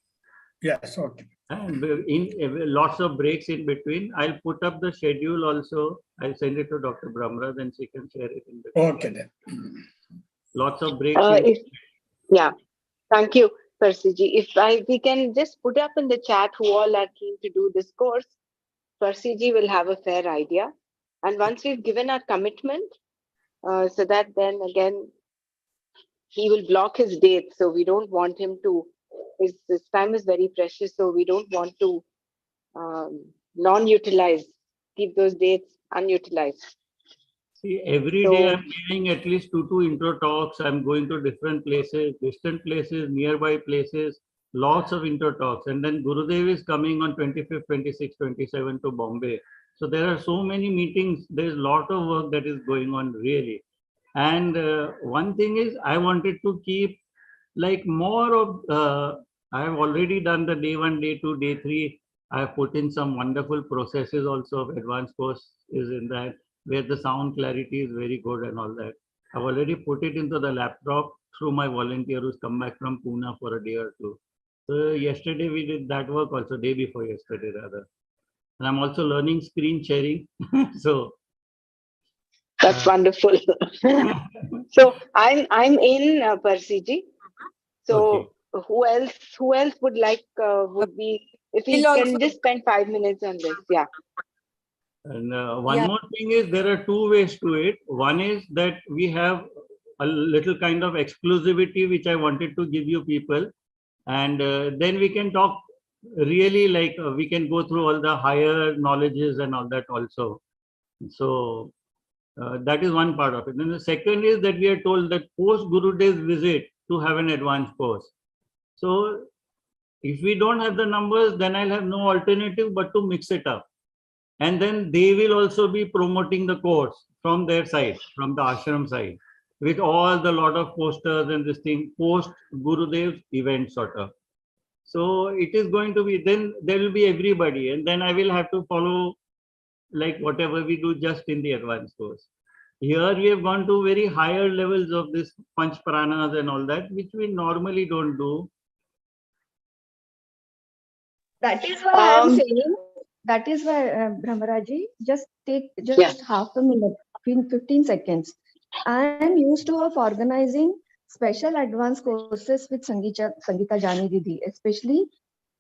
Yes, okay.
And lots of breaks in between. I'll put up the schedule also. I'll send it to Dr. Brahmra, then she can share it in the
Okay, then.
Lots of breaks.
Yeah, thank you, Percy ji. If we can just put up in the chat who all are keen to do this course, Percy ji will have a fair idea. And once we've given our commitment, so that then again, he will block his dates. So we don't want him to, his time is very precious. So we don't want to non-utilize, keep those dates unutilized.
See, every day I'm giving at least 2 intro talks. I'm going to different places, distant places, nearby places, lots of intro talks. And then Gurudev is coming on 25th, 26th, 27th to Bombay. So there are so many meetings. There's a lot of work that is going on really. And one thing is I wanted to keep like more of I have already done the day 1, day 2, day 3. I have put in some wonderful processes also of advanced course is in that, where the sound clarity is very good and all that. I've already put it into the laptop through my volunteer who's come back from Pune for a day or two. So yesterday we did that work also, day before yesterday rather. And I'm also learning screen sharing. So
That's wonderful. So I'm in Persiji.
okay.
So who else would like would be if we
We'll
can
also
just spend 5 minutes on this? Yeah.
And one
Yeah.
more thing is there are two ways to it. One is that we have a little kind of exclusivity which I wanted to give you people, and then we can talk really like we can go through all the higher knowledges and all that also. So that is one part of it. Then the second is that we are told that post Gurudev's visit to have an advanced course. So if we don't have the numbers, then I'll have no alternative but to mix it up. And then they will also be promoting the course from their side, from the ashram side, with all the lot of posters and this thing post Gurudev's event sort of. So it is going to be, then there will be everybody, and then I will have to follow like whatever we do just in the advanced course. Here we have gone to very higher levels of this Panch Pranas and all that, which we normally don't do.
That is why I am
Um,
saying, that is why, Brahmaraji, just take just
Yeah.
half a minute, 15 seconds. I am used to of organizing special advanced courses with Sangeeta Jani Didi, especially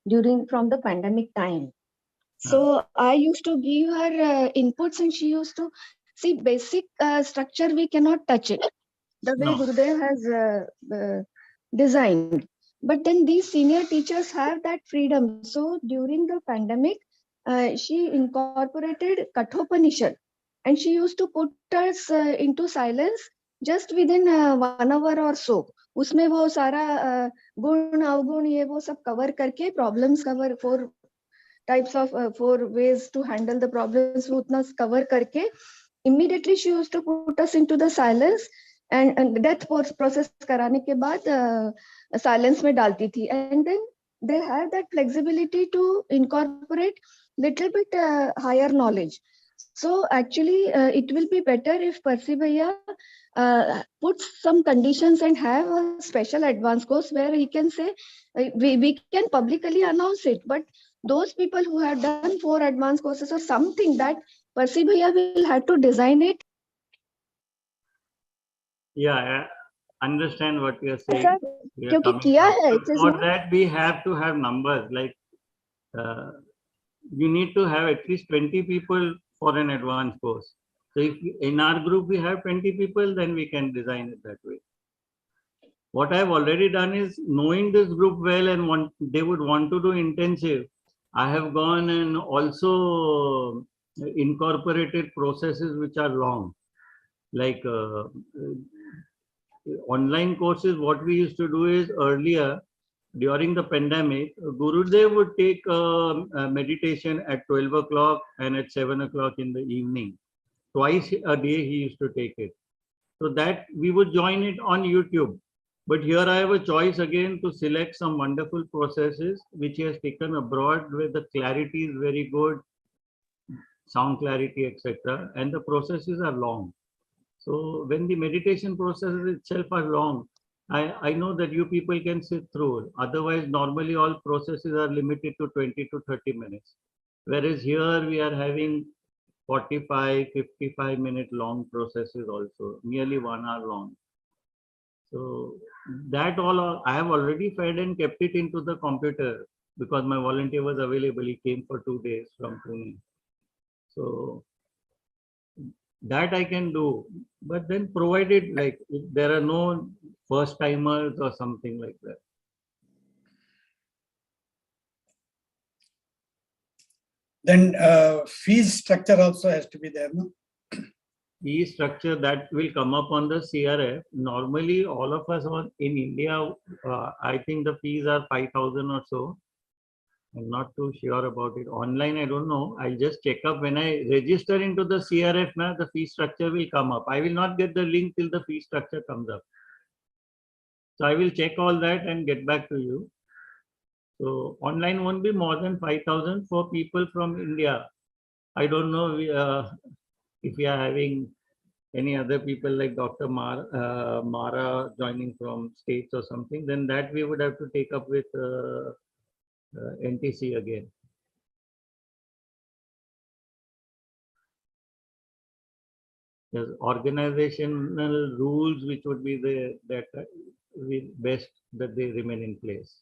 during from the pandemic time. So I used to give her inputs, and she used to see basic structure. We cannot touch it the way
No.
Gurudev has designed. But then these senior teachers have that freedom. So during the pandemic, she incorporated Kathopanishad, and she used to put us into silence just within 1 hour or so. उसमें वो सारा गुण अवगुण ये वो सब cover करके problems cover four types of four ways to handle the problems वो उतना cover करके immediately she used to put us into the silence and death process कराने के बाद silence में डालती थी, and then they have that flexibility to incorporate little bit higher knowledge. So actually it will be better if Percy Bhaiya puts some conditions and have a special advance course where he can say we can publicly announce it, but those people who have done 4 advanced courses or something, that Percy Bhaiya will have to design it.
Yeah, I understand what you are saying.
ऐसा
We are
क्योंकि
coming
किया
from.
है,
So
it is
for
not
that, we have to have numbers like you need to have at least 20 people for an advanced course. So if in our group we have 20 people, then we can design it that way. What I have already done is knowing this group well and they would want to do intensive. I have gone and also incorporated processes which are long, like online courses. What we used to do is earlier during the pandemic, Gurudev would take a meditation at 12 o'clock and at 7 o'clock in the evening. Twice a day he used to take it. So that we would join it on YouTube. But here I have a choice again to select some wonderful processes which he has taken abroad where the clarity is very good, sound clarity, etc. And the processes are long. So when the meditation processes itself are long, I know that you people can sit through. Otherwise, normally all processes are limited to 20 to 30 minutes. Whereas here we are having 45, 55-minute long processes also, nearly 1 hour long. So that all I have already fed and kept it into the computer because my volunteer was available. He came for 2 days from Pune. So that I can do, but then provided like if there are no first timers or something like that.
Then fees structure also has to be there, no?
Fee structure that will come up on the CRF. Normally, all of us in India, I think the fees are 5,000 or so. I'm not too sure about it. Online, I don't know. I'll just check up when I register into the CRF. Now, the fee structure will come up. I will not get the link till the fee structure comes up. So I will check all that and get back to you. So online won't be more than 5,000 for people from India. I don't know if we are having any other people like Dr. Mara joining from States or something, then that we would have to take up with NTC again. There's organizational rules which would be that best that they remain in place.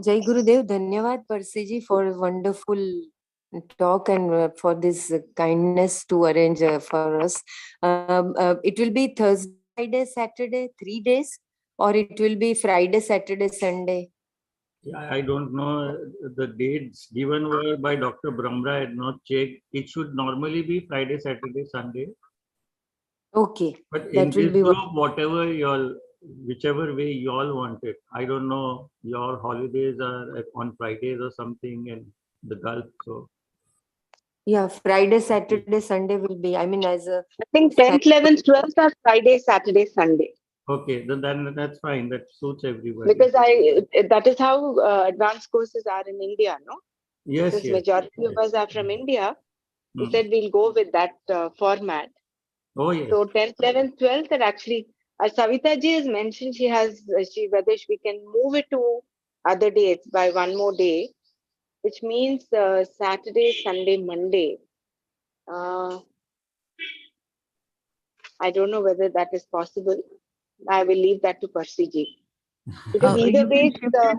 Jai Gurudev, Dhanyavad Parsiji for wonderful talk and for this kindness to arrange for us. It will be Thursday, Friday, Saturday, 3 days, or it will be Friday, Saturday, Sunday.
I don't know. The dates given were by Dr. Brahmra. I had not checked. It should normally be Friday, Saturday, Sunday.
Okay.
But
that
in
will
this
be
group, whatever whichever way you all want it. I don't know. Your holidays are on Fridays or something in the Gulf. So
yeah, Friday, Saturday, Sunday will be. I mean, as a
I think 10th, 11th, 12th are Friday, Saturday, Sunday.
okay, then that's fine. That suits everybody.
Because that is how advanced courses are in India, no?
Yes,
Since
yes.
majority of us are from India, we
Hmm.
said we'll go with that format.
Oh yes.
So 10th, 11th, 12th, and actually, as Savita ji has mentioned, whether we can move it to other dates by one more day, which means Saturday, Sunday, Monday. I don't know whether that is possible. I will leave that to Percy ji. Because either
You
way,
can shift it,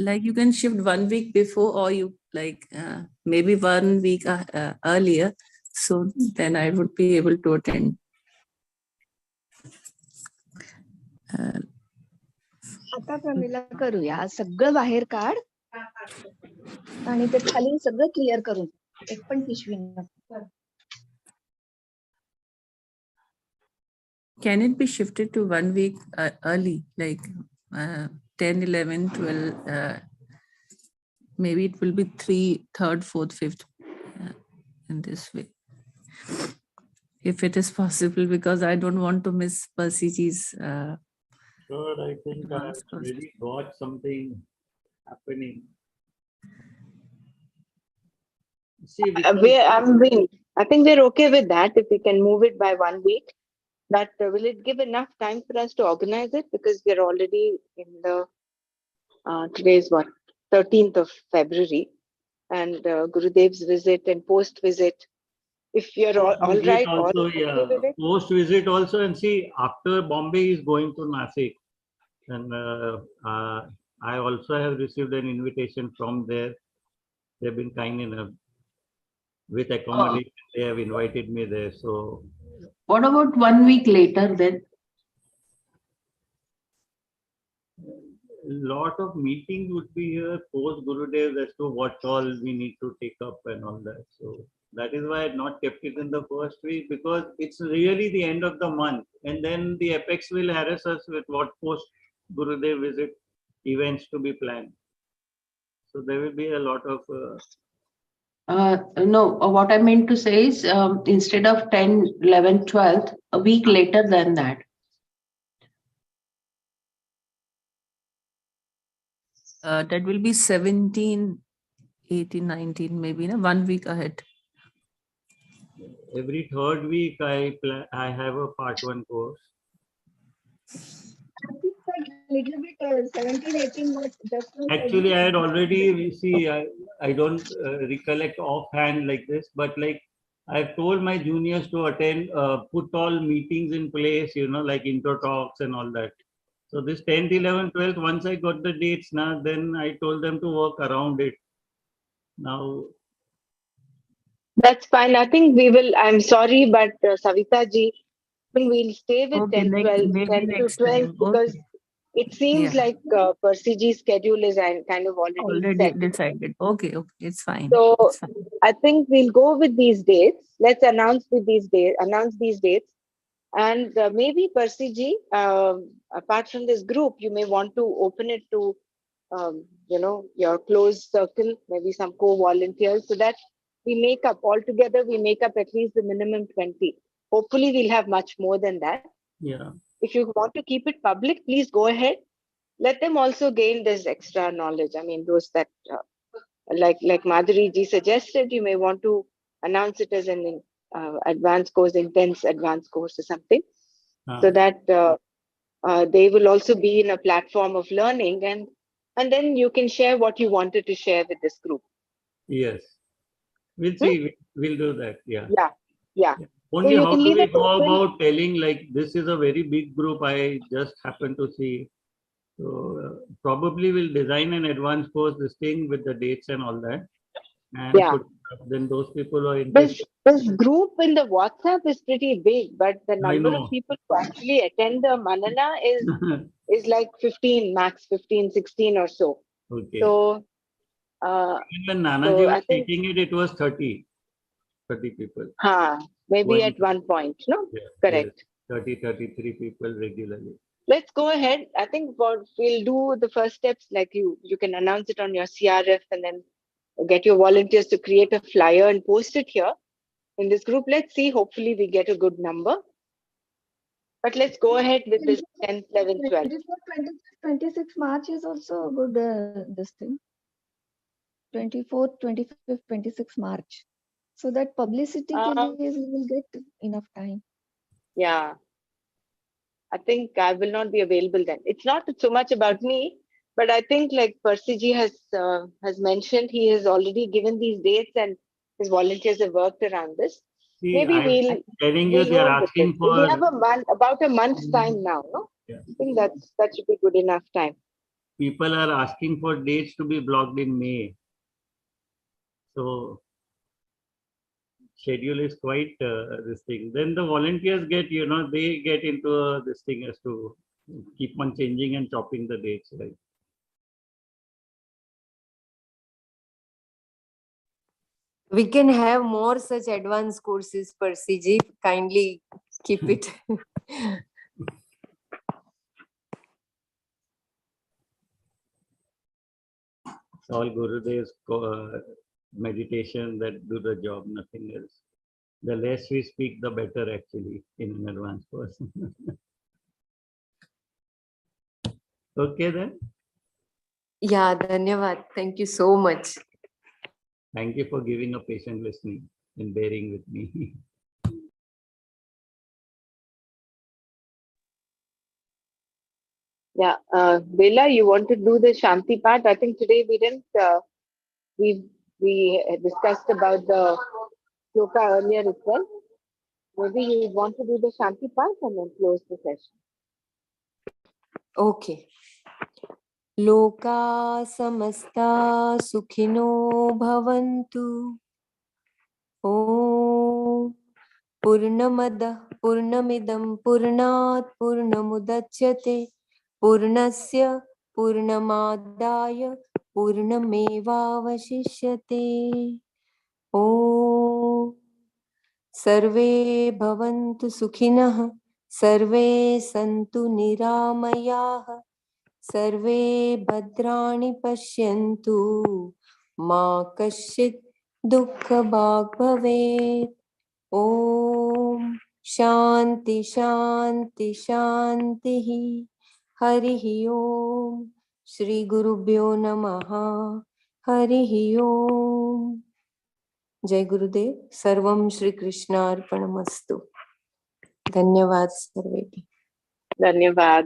like you can shift 1 week before, or you like maybe 1 week earlier. So then I would be able to attend.
आता प्रमिला करूया सगळं बाहेर काढ आणि ते खाली सगळं clear करून एक पण पिशवी नको.
Can it be shifted to 1 week early, like 10, 11, 12? Maybe it will be 3, 3rd, 4th, 5th in this way. If it is possible, because I don't want to miss Percy's.
Sure, I think I've really got something happening. See,
I think we're okay with that if we can move it by 1 week. But will it give enough time for us to organize it? Because we're already in the today's what 13th of February, and Gurudev's visit and post visit. If you're all right, all
also,
okay
yeah,
with it?
post visit also, and see after Bombay is going to Nasik, and I also have received an invitation from there. They've been kind enough with accommodation. They have invited me there. So
What about 1 week later then?
lot of meetings would be here post Gurudev as to what all we need to take up and all that. So that is why I had not kept it in the first week, because it's really the end of the month, and then the apex will harass us with what post Gurudev visit events to be planned. So there will be a lot of
No, what I meant to say is instead of 10, 11, 12th, a week later than that.
That will be 17, 18, 19, maybe 1 week ahead.
every third week I have a part 1 course.
Little bit 17, 18 months.
Actually, I had already, see, I don't recollect offhand like this, but like I've told my juniors to attend, put all meetings in place, like intro talks and all that. So this 10th, 11th, 12th, once I got the dates now, then I told them to work around it. Now,
That's fine. I think we will. I'm sorry, but Savita ji, I think we'll stay with
Okay,
10, 12,
maybe
10 to
next
12
time.
because
Okay.
it seems
Yeah.
like Percy ji's schedule is kind of already
Already
set.
decided. Okay, it's fine.
So
It's fine.
I think we'll go with these dates. Let's announce these dates. And maybe Percy ji, apart from this group, you may want to open it to, your close circle, maybe some co-volunteers, so that we make up at least the minimum 20. Hopefully, we'll have much more than that.
yeah.
if you want to keep it public, please go ahead. Let them also gain this extra knowledge. I mean, those that, like Madhuri ji suggested, you may want to announce it as an advanced course, intense advanced course or something, so that they will also be in a platform of learning, and then you can share what you wanted to share with this group.
Yes. We'll see. We'll do that. Yeah.
Yeah.
Only
So you
how
can
do
leave
we
it
go
open.
about telling, like, this is a very big group I just happened to see. So probably we'll design an advanced course, this thing with the dates and all that. And
Yeah.
put it up. Then those people who are interested.
This group in the WhatsApp is pretty big, but the
I
number of
know.
people who actually attend the Manana is like 15, max 15, 16 or so.
Okay.
So,
when Nanaji
so
was
I think,
taking it, it was 30 people.
maybe
Going
at one point, no?
Yes,
Correct.
30, 33 people regularly.
Let's go ahead. I think we'll do the first steps, like you can announce it on your CRF and then get your volunteers to create a flyer and post it here in this group. Let's see, hopefully we get a good number. But let's go ahead with this 10th, 11th, 12th.
26 March is also a good this thing. 24th, 25th, 26 March. So that publicity ke liye we will get enough time.
Yeah. I think I will not be available then. It's not so much about me, but I think like Percy ji has mentioned, he has already given these dates and his volunteers have worked around this.
See,
Maybe
I'm telling you,
we'll
they are
roll with it.
asking for.
We have about a month's time now, no?
Yeah.
I think that should be good enough time.
People are asking for dates to be blocked in May. So schedule is quite this thing. Then the volunteers get, they get into this thing as to keep on changing and chopping the dates, right?
We can have more such advanced courses, Percy ji. Kindly keep it.
It's all Gurudev's meditation that do the job, nothing else. The less we speak, the better actually in an advanced course. Okay then.
Yeah, dhanyavad. Thank you so much.
Thank you for giving a patient listening and bearing with me.
Yeah, Bela, you want to do the Shanti part? I think today we didn't. We discussed about the sloka earlier as well. Maybe you want to do the Shanti part and then close the session.
Okay. Loka samasta sukhino bhavantu. Om Purnamada Purnamidam Purnat Purnamudachyate Purnasya Purnamadaya Purnamevavashishyate. Om Sarve Bhavantu Sukhinah Sarve Santu Niramayaha Sarve Bhadrani Pashyantu Ma Kashit Dukkha Bhag Bhavet. Om Shanti Shanti Shanti Harihi Om Shri Gurubhyo Namaha Harihi Om. Jai Gurudev. Sarvam Shri Krishna Arpanamastu. Dhanyavad Sarveti.
Dhanyavad.